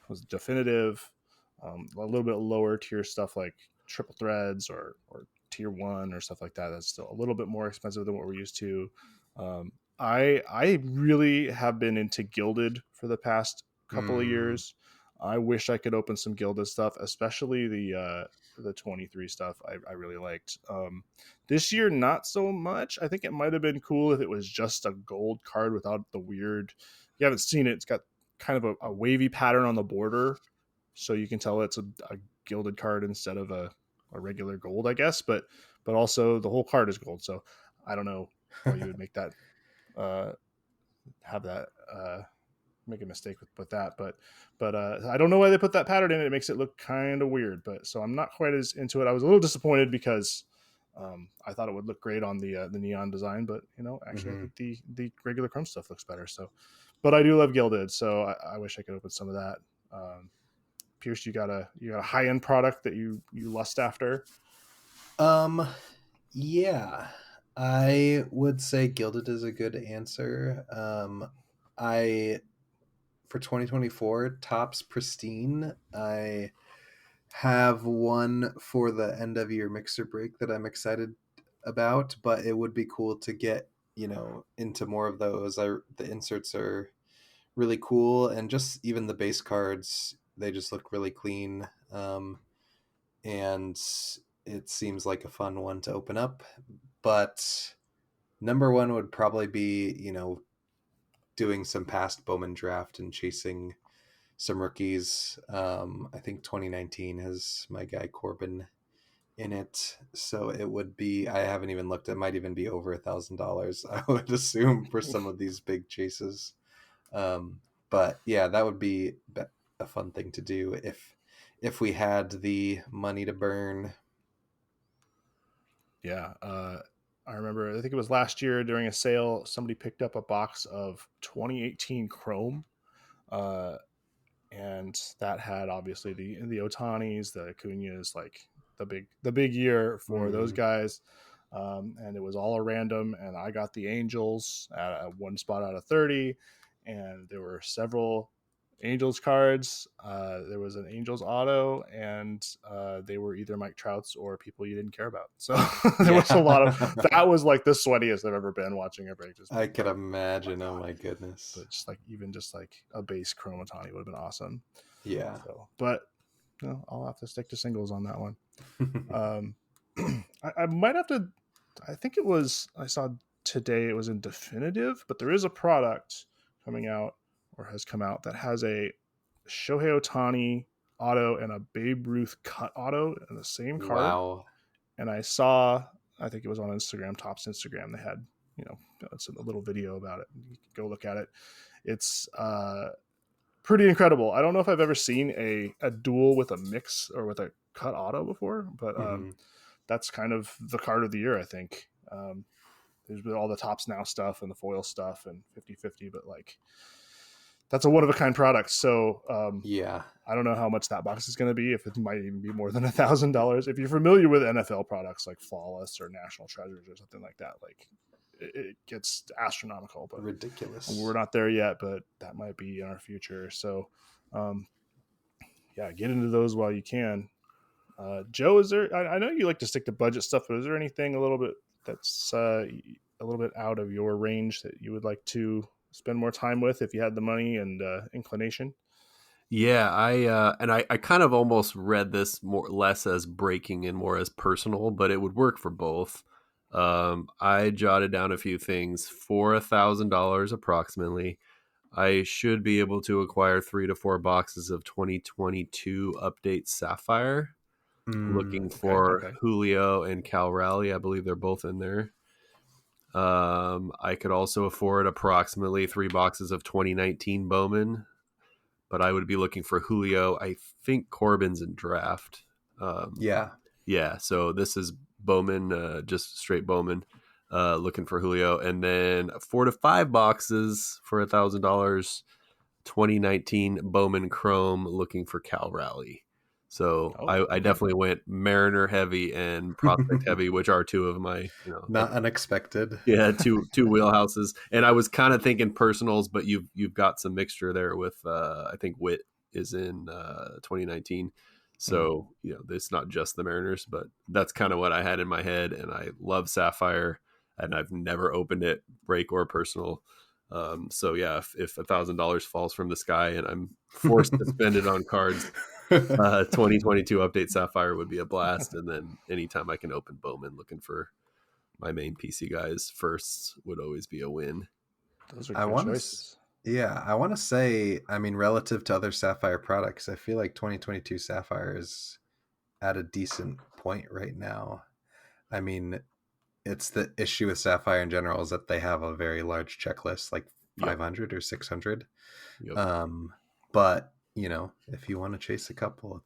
was Definitive, a little bit lower tier stuff like Triple Threads or Tier 1 or stuff like that. That's still a little bit more expensive than what we're used to. I really have been into Gilded for the past couple of years. I wish I could open some Gilded stuff, especially the 23 stuff. I really liked. This year, not so much. I think it might have been cool if it was just a gold card without the weird. You haven't seen it. It's got kind of a wavy pattern on the border, so you can tell it's a gilded card instead of a regular gold, I guess. But also the whole card is gold, so I don't know why you would make that have that make a mistake with that. But I don't know why they put that pattern in. It makes it look kind of weird. But so I'm not quite as into it. I was a little disappointed because I thought it would look great on the neon design, but actually I think the regular chrome stuff looks better. So, but I do love gilded, so I wish I could open some of that. Pierce, you got a high end product that you lust after? Yeah, I would say gilded is a good answer. I for 2024 Topps Pristine, I have one for the end of year mixer break that I'm excited about, but it would be cool to get into more of those. The inserts are really cool, and just even the base cards, they just look really clean, and it seems like a fun one to open up. But number one would probably be doing some past Bowman draft and chasing some rookies. I think 2019 has my guy Corbin in it, so it would be, I haven't even looked, it might even be over $1,000, I would assume, for some of these big chases. But yeah, that would be a fun thing to do if we had the money to burn. Yeah, I remember, I think it was last year during a sale, somebody picked up a box of 2018 Chrome, and that had obviously the Otanis, the Acuñas, like the big year for those guys. And it was all a random, and I got the Angels at one spot out of 30, and there were several Angels cards. There was an Angels auto, and they were either Mike Trouts or people you didn't care about. So there was a lot of, that was like the sweatiest I've ever been watching a break. I could imagine. Oh my goodness. But just like a base Chromatani would have been awesome. Yeah. So, but I'll have to stick to singles on that one. I might have to, I think it was, I saw today it was in definitive, but there is a product coming out or has come out that has a Shohei Ohtani auto and a Babe Ruth cut auto in the same card. Wow. And I saw, I think it was on Instagram, Topps Instagram, they had, it's a little video about it. You can go look at it. It's pretty incredible. I don't know if I've ever seen a duel with a mix or with a cut auto before, but that's kind of the card of the year, I think. There's been all the Topps Now stuff and the foil stuff and 50-50, but like, that's a one-of-a-kind product. So yeah, I don't know how much that box is going to be, if it might even be more than $1,000. If you're familiar with NFL products like Flawless or National Treasures or something like that, like it gets astronomical. But ridiculous. We're not there yet, but that might be in our future. So yeah, get into those while you can. Joe, is there, I know you like to stick to budget stuff, but is there anything a little bit that's a little bit out of your range that you would like to spend more time with if you had the money and inclination? Yeah, I kind of almost read this less as breaking and more as personal, but it would work for both. I jotted down a few things. For $1,000 approximately, I should be able to acquire 3 to 4 boxes of 2022 Update Sapphire. Looking for Julio and Cal Raleigh. I believe they're both in there. I could also afford approximately 3 boxes of 2019 Bowman, but I would be looking for Julio. I think Corbin's in draft. Yeah. So this is Bowman, just straight Bowman. Looking for Julio, and then 4 to 5 boxes for $1,000. 2019 Bowman Chrome. Looking for Cal Raleigh. So I definitely went Mariner heavy and prospect heavy, which are two of my, not unexpected. Yeah, two wheelhouses. And I was kind of thinking personals, but you've got some mixture there with I think Witt is in 2019. So it's not just the Mariners, but that's kind of what I had in my head. And I love Sapphire, and I've never opened it, break or personal. So yeah, if $1,000 falls from the sky and I'm forced to spend it on cards, 2022 Update Sapphire would be a blast. And then anytime I can open Bowman looking for my main PC guys first would always be a win. Those are good choices. Yeah, I want to say, I mean, relative to other Sapphire products, I feel like 2022 Sapphire is at a decent point right now. I mean, it's the issue with Sapphire in general is that they have a very large checklist, like Yep. 500 or 600. Yep. But if you want to chase a couple,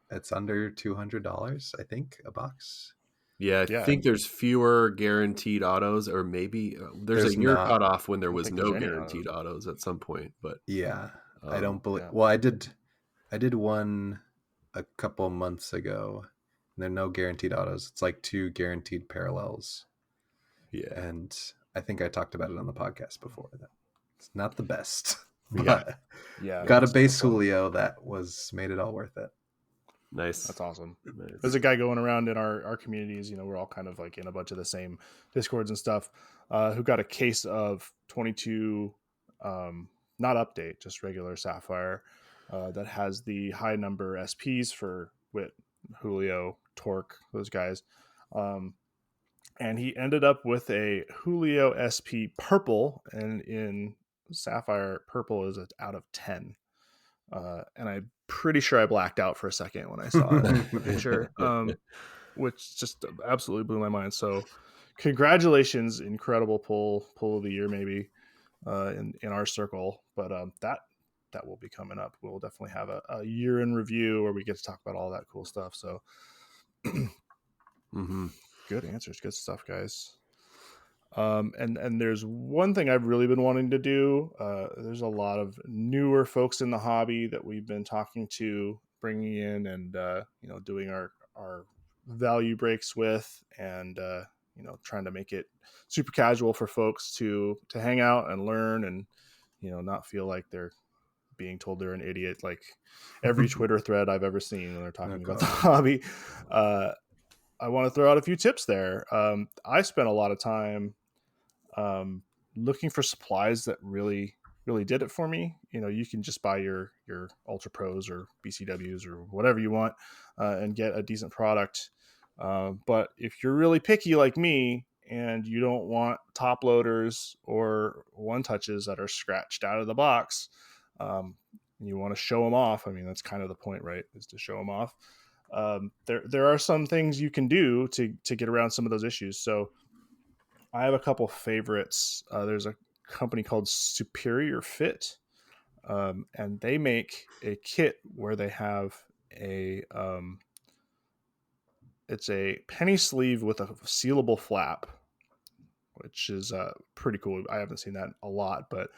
it's under $200, I think, a box. Yeah, I Yeah, think there's fewer guaranteed autos, or maybe there's a There's year not. cutoff when there don't was think there's no any guaranteed autos at some point. But Yeah, I don't believe. yeah. Well, I did one a couple months ago. And there are no guaranteed autos. It's like 2 guaranteed parallels, yeah, and I think I talked about it on the podcast before. That it's not the best, Yeah. but Yeah, got a that's base fun. Julio that made it all worth it. nice. That's awesome. Nice. There's a guy going around in our communities, we're all kind of like in a bunch of the same discords and stuff, who got a case of 22, not update, just regular Sapphire, that has the high number SPs for Wit, Julio, Torque, those guys. And he ended up with a Julio SP purple, and in Sapphire, purple is out of 10. And I'm pretty sure I blacked out for a second when I saw it picture, which just absolutely blew my mind. So, congratulations, incredible pull of the year, maybe in our circle. But that will be coming up. We'll definitely have a year in review where we get to talk about all that cool stuff. So, good answers, good stuff, guys. And there's one thing I've really been wanting to do. There's a lot of newer folks in the hobby that we've been talking to, bringing in, and doing our value breaks with, and trying to make it super casual for folks to hang out and learn, and not feel like they're being told they're an idiot, like every Twitter thread I've ever seen when they're talking about the hobby. I want to throw out a few tips there. I spent a lot of time looking for supplies that really did it for me. You can just buy your Ultra Pros or BCWs or whatever you want, and get a decent product. But if you're really picky like me and you don't want top loaders or one touches that are scratched out of the box, and you want to show them off, I mean, that's kind of the point, right? Is to show them off. There are some things you can do to get around some of those issues. So I have a couple favorites. There's a company called Superior Fit, and they make a kit where they have it's a penny sleeve with a sealable flap, which is pretty cool. I haven't seen that a lot, but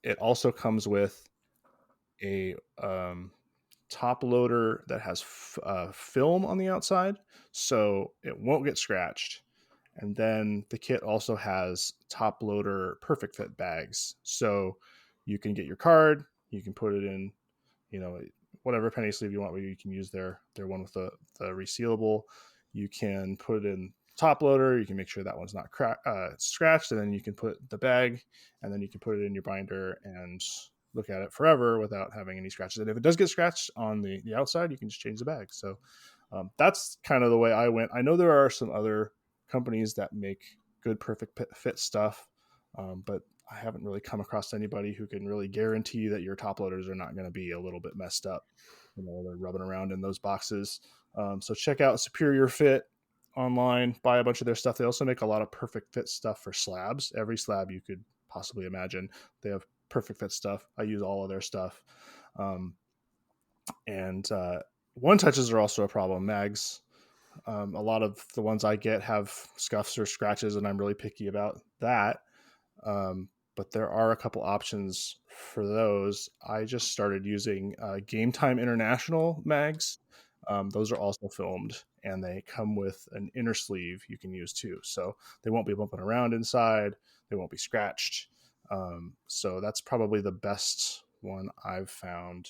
it also comes with a top loader that has film on the outside, so it won't get scratched. And then the kit also has top loader perfect fit bags. So you can get your card, you can put it in, whatever penny sleeve you want, where you can use their one with the resealable. You can put it in top loader. You can make sure that one's not scratched. And then you can put the bag, and then you can put it in your binder and look at it forever without having any scratches. And if it does get scratched on the outside, you can just change the bag. So that's kind of the way I went. I know there are some other companies that make good perfect fit stuff, but I haven't really come across anybody who can really guarantee that your top loaders are not going to be a little bit messed up. They're rubbing around in those boxes. So check out Superior Fit online, buy a bunch of their stuff. They also make a lot of perfect fit stuff for slabs. Every slab you could possibly imagine, they have perfect fit stuff. I use all of their stuff. And one touches are also a problem. Mags, a lot of the ones I get have scuffs or scratches, and I'm really picky about that. But there are a couple options for those. I just started using Game Time International mags. Those are also filmed, and they come with an inner sleeve you can use too. So they won't be bumping around inside. They won't be scratched. So that's probably the best one I've found.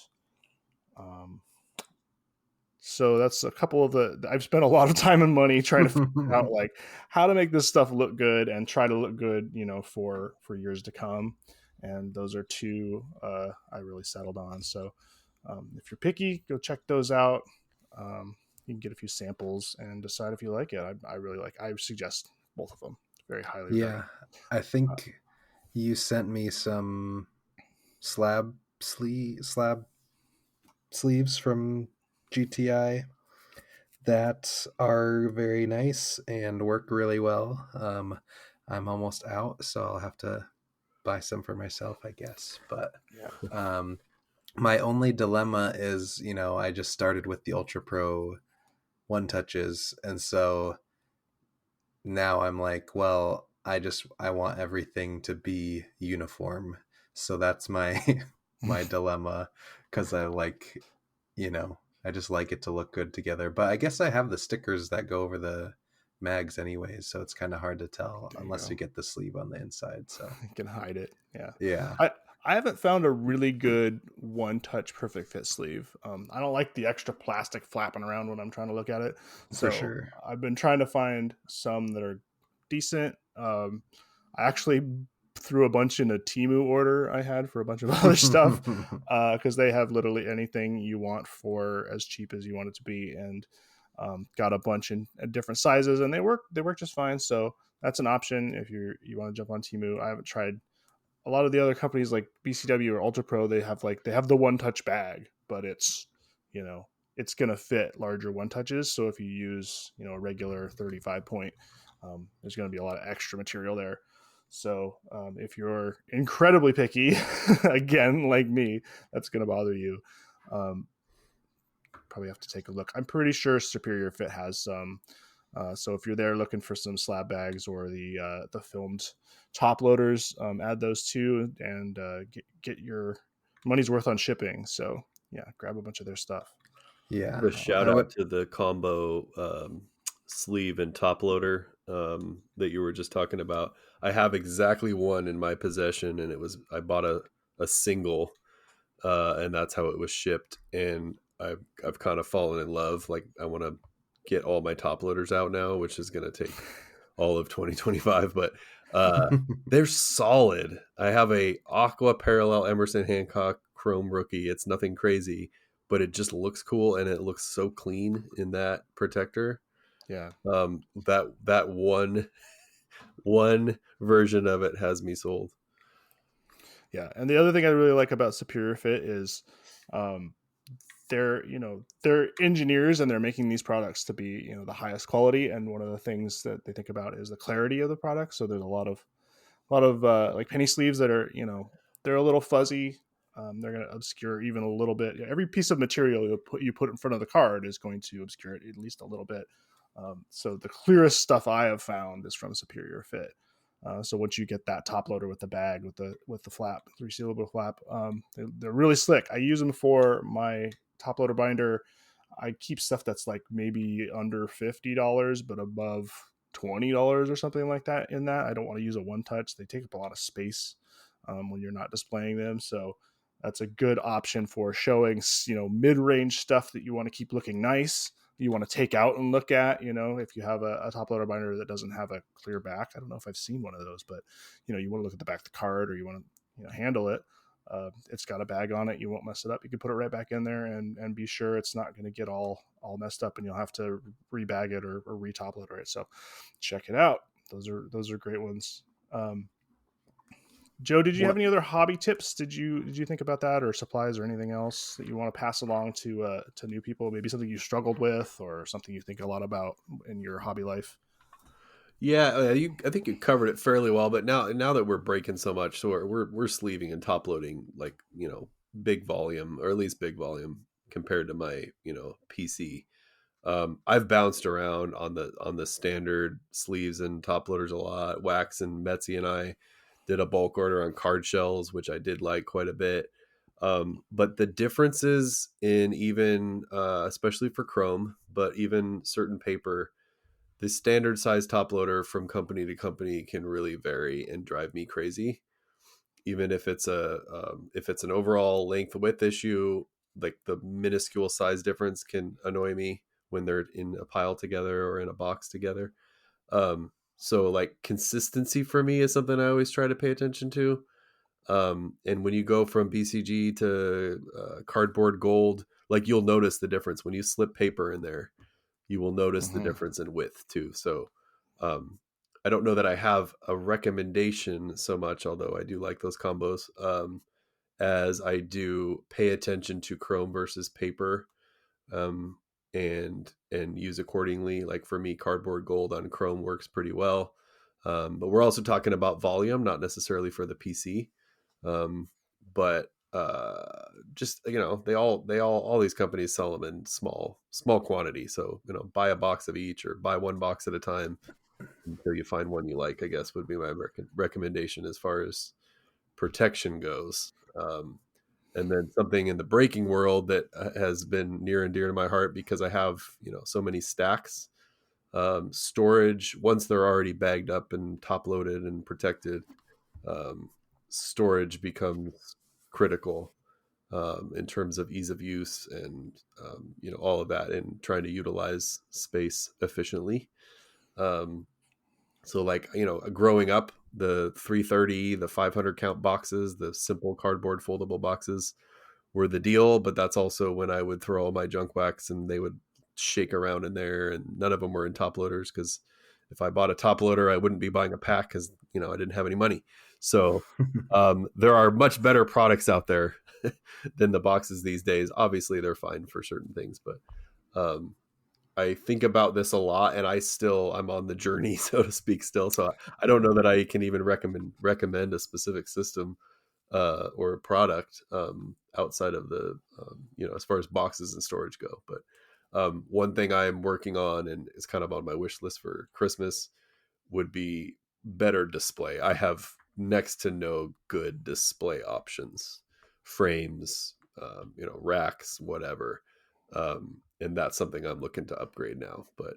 So that's a couple of I've spent a lot of time and money trying to figure out like how to make this stuff look good and try to look good, for years to come. And those are two I really settled on. So if you're picky, go check those out. You can get a few samples and decide if you like it. I really like. I suggest both of them very highly. Yeah, I think You sent me some slab sleeves from GTI that are very nice and work really well. I'm almost out, so I'll have to buy some for myself, I guess. But Yeah. my only dilemma is, I just started with the Ultra Pro one touches, and so now I'm like, well, I want everything to be uniform. So that's my my dilemma, because I just like it to look good together. But I guess I have the stickers that go over the mags anyways, so it's kind of hard to tell There you unless go. you get the sleeve on the inside. So You can hide it. Yeah. yeah, I haven't found a really good one touch perfect fit sleeve. I don't like the extra plastic flapping around when I'm trying to look at it. for So sure. I've been trying to find some that are decent. I actually threw a bunch in a Timu order I had for a bunch of other stuff because they have literally anything you want for as cheap as you want it to be, and got a bunch in different sizes, and they work just fine. So that's an option if you want to jump on Timu. I haven't tried a lot of the other companies like BCW or Ultra Pro. They have the one touch bag, but you know it's gonna fit larger one touches. So if you use a regular 35 point, there's gonna be a lot of extra material there. So if you're incredibly picky, again like me, that's gonna bother you. Um, Probably have to take a look. I'm pretty sure Superior Fit has some. So if you're there looking for some slab bags or the filmed top loaders, add those too, and get your money's worth on shipping. So yeah, grab a bunch of their stuff. Yeah, A I shout would. out to the combo sleeve and top loader that you were just talking about. I have exactly one in my possession, and I bought a single, and that's how it was shipped. And I've kind of fallen in love. Like I want to get all my top loaders out now, which is going to take all of 2025. But they're solid. I have a Aqua Parallel Emerson Hancock Chrome Rookie. It's nothing crazy, but it just looks cool and it looks so clean in that protector. Yeah, That one version of it has me sold. yeah. And the other thing I really like about Superior Fit is, um, they're engineers and they're making these products to be the highest quality. And one of the things that they think about is the clarity of the product. So there's a lot of like penny sleeves that are they're a little fuzzy. They're going to obscure even a little bit. Every piece of material you put in front of the card is going to obscure it at least a little bit. So the clearest stuff I have found is from Superior Fit. So once you get that top loader with the bag with the flap, the resealable flap, they're really slick. I use them for my top loader binder. I keep stuff that's like maybe under $50, but above $20 or something like that. In that, I don't want to use a one touch. They take up a lot of space when you're not displaying them. So that's a good option for showing mid range stuff that you want to keep looking nice. You want to take out and look at. If you have a top loader binder that doesn't have a clear back. I don't know if I've seen one of those, but you want to look at the back of the card, or you want to handle it. It's got a bag on it. You won't mess it up. You can put it right back in there and be sure it's not going to get all messed up, and you'll have to rebag it or retop loader it. So check it out. Those are great ones. Joe, did you have What any other hobby tips? Did you think about that, or supplies, or anything else that you want to pass along to new people? Maybe something you struggled with, or something you think a lot about in your hobby life. Yeah, I think you covered it fairly well. But now that we're breaking so much, so we're sleeving and top loading like big volume, or at least big volume compared to my PC. I've bounced around on the standard sleeves and top loaders a lot. Wax and Betsy and I did a bulk order on card shells, which I did like quite a bit. But the differences in even, especially for Chrome, but even certain paper, the standard size top loader from company to company can really vary and drive me crazy. Even if it's an overall length width issue, like the minuscule size difference can annoy me when they're in a pile together or in a box together. So like consistency for me is something I always try to pay attention to. And when you go from BCG to cardboard gold, like you'll notice the difference when you slip paper in there. You will notice the Mm-hmm. difference in width too. So, um, I don't know that I have a recommendation so much, although I do like those combos, as I do pay attention to chrome versus paper, um, and use accordingly. Like for me, cardboard gold on chrome works pretty well. But we're also talking about volume, not necessarily for the PC. Um, but just, all these companies sell them in small quantity. So, buy a box of each or buy one box at a time until you find one you like, I guess would be my recommendation as far as protection goes. And then something in the breaking world that has been near and dear to my heart because I have, so many stacks. Storage, once they're already bagged up and top loaded and protected, um, storage becomes critical, in terms of ease of use and, all of that, and trying to utilize space efficiently. Um, so like, growing up, the 330, the 500 count boxes, the simple cardboard foldable boxes were the deal, but that's also when I would throw all my junk wax and they would shake around in there, and none of them were in top loaders because if I bought a top loader, I wouldn't be buying a pack because, I didn't have any money. So there are much better products out there than the boxes these days. Obviously, they're fine for certain things, but um, I think about this a lot, and I'm on the journey, so to speak, still. So I don't know that I can even recommend a specific system or a product, outside of the, as far as boxes and storage go. But one thing I am working on, and is kind of on my wish list for Christmas, would be better display. I have next to no good display options, frames, racks, whatever. And that's something I'm looking to upgrade now. But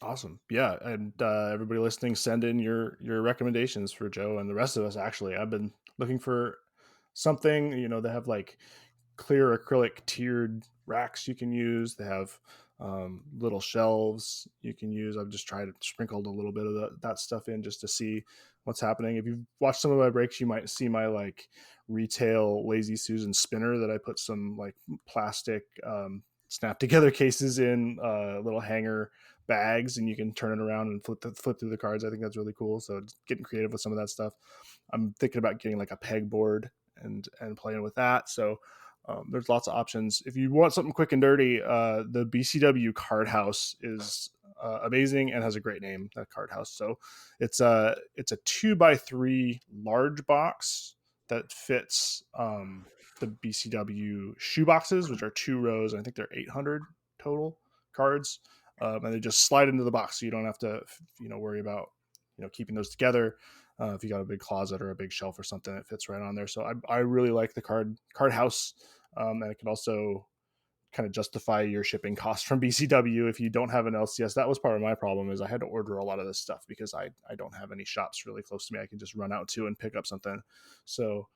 Awesome. Yeah. And everybody listening, send in your recommendations for Joe and the rest of us. Actually, I've been looking for something, they have like clear acrylic tiered racks you can use. They have little shelves you can use. I've just tried to sprinkled a little bit of that stuff in just to see what's happening. If you've watched some of my breaks, you might see my like retail Lazy Susan spinner that I put some like plastic snap together cases in little hanger bags, and you can turn it around and flip through the cards. I think that's really cool. So just getting creative with some of that stuff. I'm thinking about getting like a pegboard and playing with that. So there's lots of options. If you want something quick and dirty, the BCW Card House is amazing and has a great name. That Card House. So it's a 2x3 large box that fits the BCW shoe boxes, which are 2 rows. I think they're 800 total cards, and they just slide into the box, so you don't have to worry about keeping those together. If you got a big closet or a big shelf or something, it fits right on there. So I really like the card house, and it can also kind of justify your shipping costs from BCW if you don't have an LCS. That was part of my problem, is I had to order a lot of this stuff because I don't have any shops really close to me I can just run out to and pick up something. So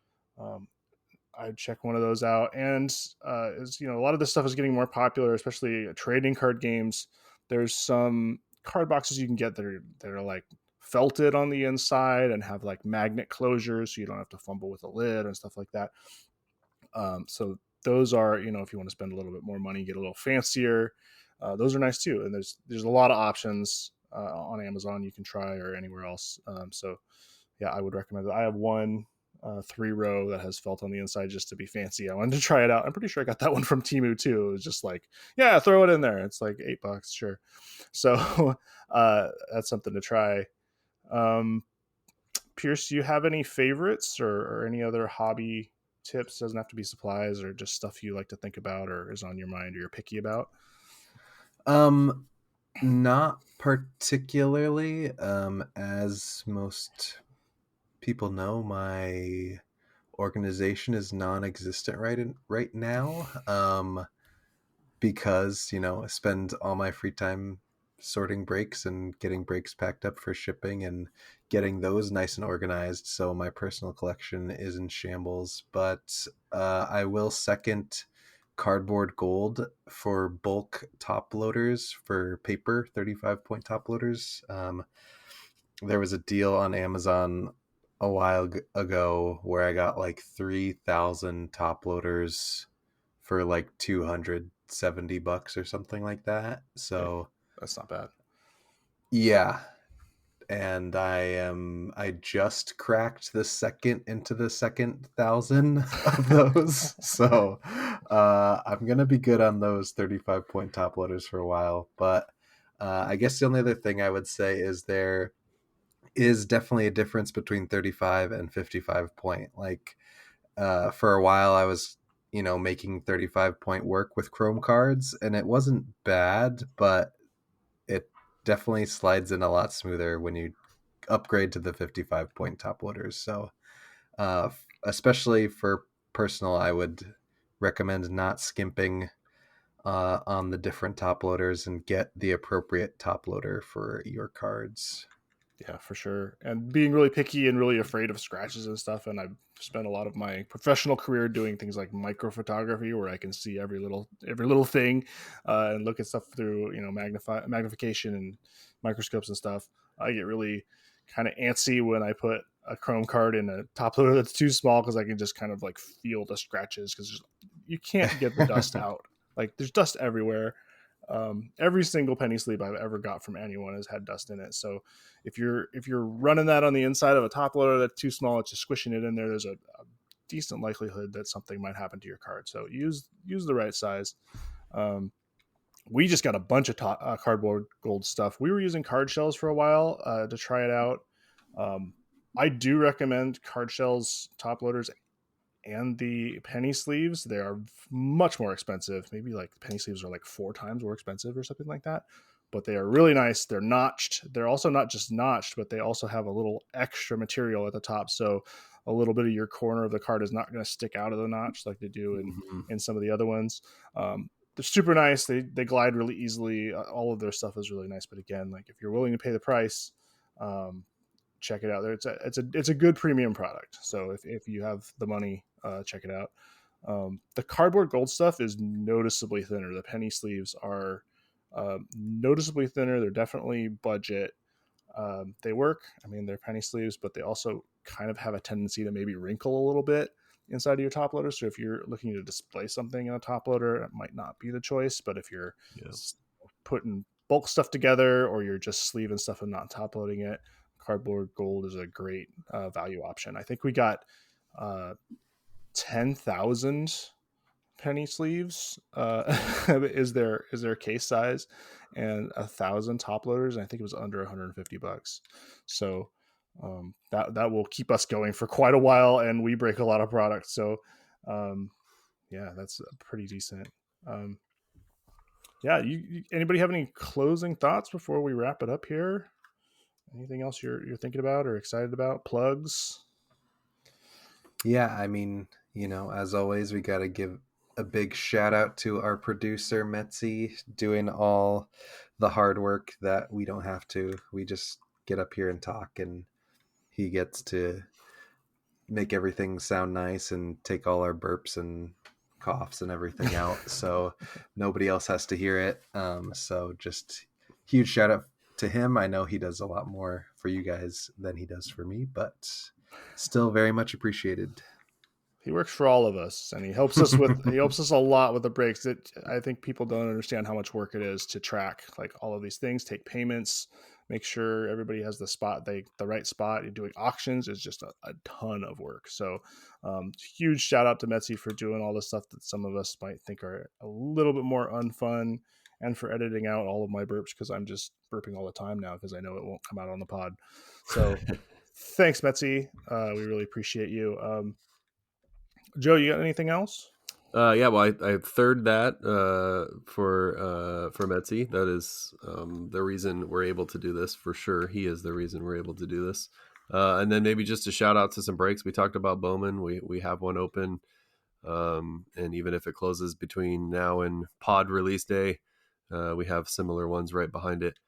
I'd check one of those out. And a lot of this stuff is getting more popular, especially trading card games. There's some card boxes you can get that are like felted on the inside and have like magnet closures, so you don't have to fumble with a lid and stuff like that. So those are, if you want to spend a little bit more money, get a little fancier, those are nice too. And there's a lot of options on Amazon you can try, or anywhere else. So yeah, I would recommend it. I have one 3-row that has felt on the inside just to be fancy. I wanted to try it out. I'm pretty sure I got that one from Temu too. It was just like, yeah, throw it in there. It's like $8, sure. So that's something to try. Pierce, do you have any favorites or any other hobby tips? Doesn't have to be supplies, or just stuff you like to think about or is on your mind or you're picky about. Not particularly. As most people know, my organization is non-existent right now, because I spend all my free time sorting breaks and getting breaks packed up for shipping and getting those nice and organized. So my personal collection is in shambles, but I will second cardboard gold for bulk top loaders for paper 35 point top loaders. There was a deal on Amazon a while ago where I got like 3,000 top loaders for like $270 or something like that. So that's not bad. Yeah. And I just cracked into the second 1,000 of those. So I'm going to be good on those 35 point top loaders for a while. But I guess the only other thing I would say is there is definitely a difference between 35 and 55 point. Like for a while I was, making 35 point work with Chrome cards, and it wasn't bad, but it definitely slides in a lot smoother when you upgrade to the 55 point top loaders. So especially for personal, I would recommend not skimping on the different top loaders and get the appropriate top loader for your cards. Yeah, for sure. And being really picky and really afraid of scratches and stuff. And I've spent a lot of my professional career doing things like micro photography, where I can see every little thing and look at stuff through magnification and microscopes and stuff. I get really kind of antsy when I put a chrome card in a top loader that's too small, because I can just kind of like feel the scratches, because you can't get the dust out. Like there's dust everywhere. Every single penny sleeve I've ever got from anyone has had dust in it. So if you're running that on the inside of a top loader that's too small, it's just squishing it in there, there's a decent likelihood that something might happen to your card. So use the right size. We just got a bunch of cardboard gold stuff. We were using card shells for a while to try it out. I do recommend card shells top loaders and the penny sleeves. They are much more expensive. Maybe like the penny sleeves are like 4 times more expensive or something like that. But they are really nice. They're notched. They're also not just notched, but they also have a little extra material at the top. So a little bit of your corner of the card is not going to stick out of the notch like they do in some of the other ones. They're super nice. They glide really easily. All of their stuff is really nice. But again, like if you're willing to pay the price, check it out. It's a good premium product. So if you have the money, check it out. The cardboard gold stuff is noticeably thinner. The penny sleeves are noticeably thinner. They're definitely budget. They work. I mean, they're penny sleeves, but they also kind of have a tendency to maybe wrinkle a little bit inside of your top loader. So if you're looking to display something in a top loader, it might not be the choice. But if you're putting bulk stuff together, or you're just sleeving stuff and not top loading it, cardboard gold is a great value option. I think we got 10,000 penny sleeves is their case size, and 1,000 top loaders, and I think it was under $150. So that will keep us going for quite a while, and we break a lot of products. So yeah, that's pretty decent. Yeah, anybody have any closing thoughts before we wrap it up here? Anything else you're thinking about or excited about? Plugs? Yeah, I mean, as always, we got to give a big shout out to our producer, Metzi, doing all the hard work that we don't have to. We just get up here and talk, and he gets to make everything sound nice and take all our burps and coughs and everything out. So nobody else has to hear it. So just huge shout out to him. I know he does a lot more for you guys than he does for me, but still very much appreciated. He works for all of us, and he helps us a lot with the breaks. I think people don't understand how much work it is to track like all of these things, take payments, make sure everybody has the right spot. You're doing auctions is just a ton of work. So huge shout out to Metzi for doing all the stuff that some of us might think are a little bit more unfun, and for editing out all of my burps, because I'm just burping all the time now because I know it won't come out on the pod. So thanks, Metzi. We really appreciate you. Joe, you got anything else? Yeah, well, I third that for Metzi. That is the reason we're able to do this for sure. He is the reason we're able to do this. And then maybe just a shout out to some breaks. We talked about Bowman. We have one open, and even if it closes between now and pod release day, we have similar ones right behind it.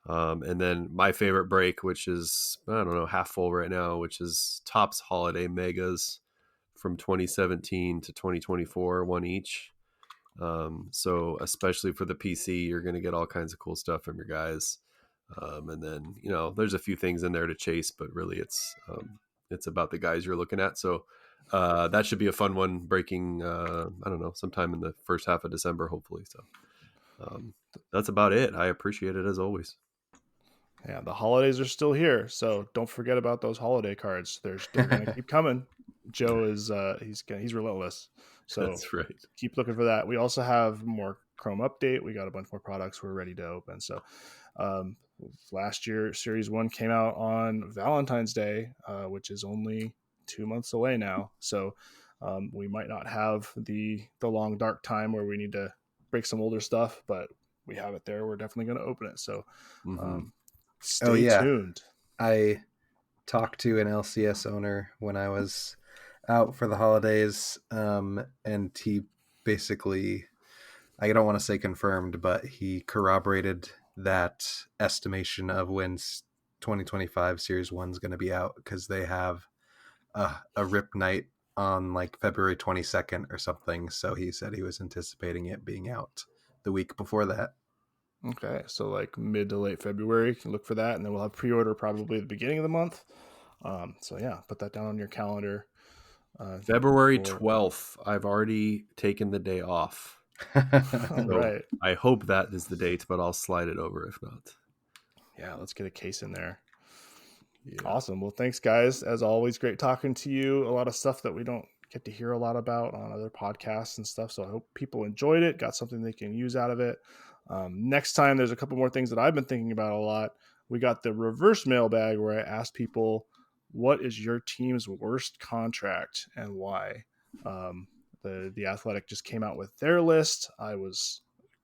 And then my favorite break, which is, I don't know, half full right now, which is Topps Holiday Megas from 2017 to 2024, one each. So especially for the PC, you're going to get all kinds of cool stuff from your guys. And then, there's a few things in there to chase, but really it's about the guys you're looking at. So that should be a fun one, breaking, I don't know, sometime in the first half of December, hopefully. So that's about it. I appreciate it as always. Yeah, the holidays are still here, so don't forget about those holiday cards. They're gonna keep coming. Joe is he's relentless. So That's right. keep looking for that. We also have more Chrome update. We got a bunch more products we're ready to open. So um, last year, Series 1 came out on Valentine's Day, which is only 2 months away now. So we might not have the long dark time where we need to break some older stuff, but we have it there. We're definitely going to open it. So stay yeah. tuned. I talked to an LCS owner when I was out for the holidays, and he basically, I don't want to say confirmed, but he corroborated that estimation of when 2025 Series 1 is going to be out, because they have a rip night on like February 22nd or something. So he said he was anticipating it being out the week before that. Okay, so like mid to late February, you can look for that, and then we'll have pre-order probably at the beginning of the month. So yeah, put that down on your calendar. February 12th. I've already taken the day off. So right. I hope that is the date, but I'll slide it over if not. Yeah, let's get a case in there. Yeah. Awesome. Well, thanks, guys. As always, great talking to you. A lot of stuff that we don't get to hear a lot about on other podcasts and stuff. So I hope people enjoyed it, got something they can use out of it. Next time, there's a couple more things that I've been thinking about a lot. We got the reverse mailbag where I asked people, what is your team's worst contract and why? The Athletic just came out with their list. I was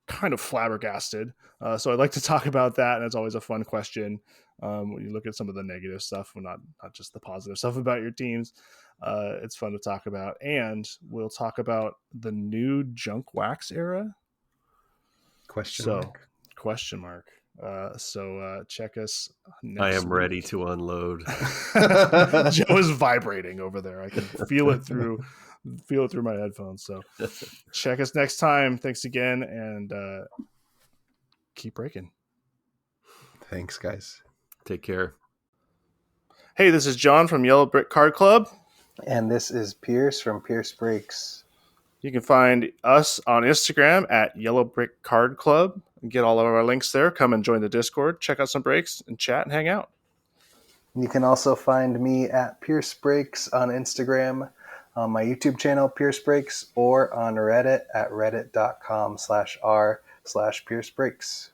kind of flabbergasted. So I'd like to talk about that. And it's always a fun question. When you look at some of the negative stuff, not just the positive stuff about your teams, it's fun to talk about. And we'll talk about the new junk wax era. Question mark. So check us next I am week. ready to unload. Joe is vibrating over there. I can feel it through my headphones. So check us next time. Thanks again, and keep breaking. Thanks, guys. Take care. Hey, this is John from Yellow Brick Card Club. And this is Pierce from Pierce Breaks. You can find us on Instagram at Yellow Brick Card Club. Get all of our links there. Come and join the Discord. Check out some breaks and chat and hang out. You can also find me at Pierce Breaks on Instagram, on my YouTube channel, Pierce Breaks, or on Reddit at reddit.com/r/Pierce Breaks.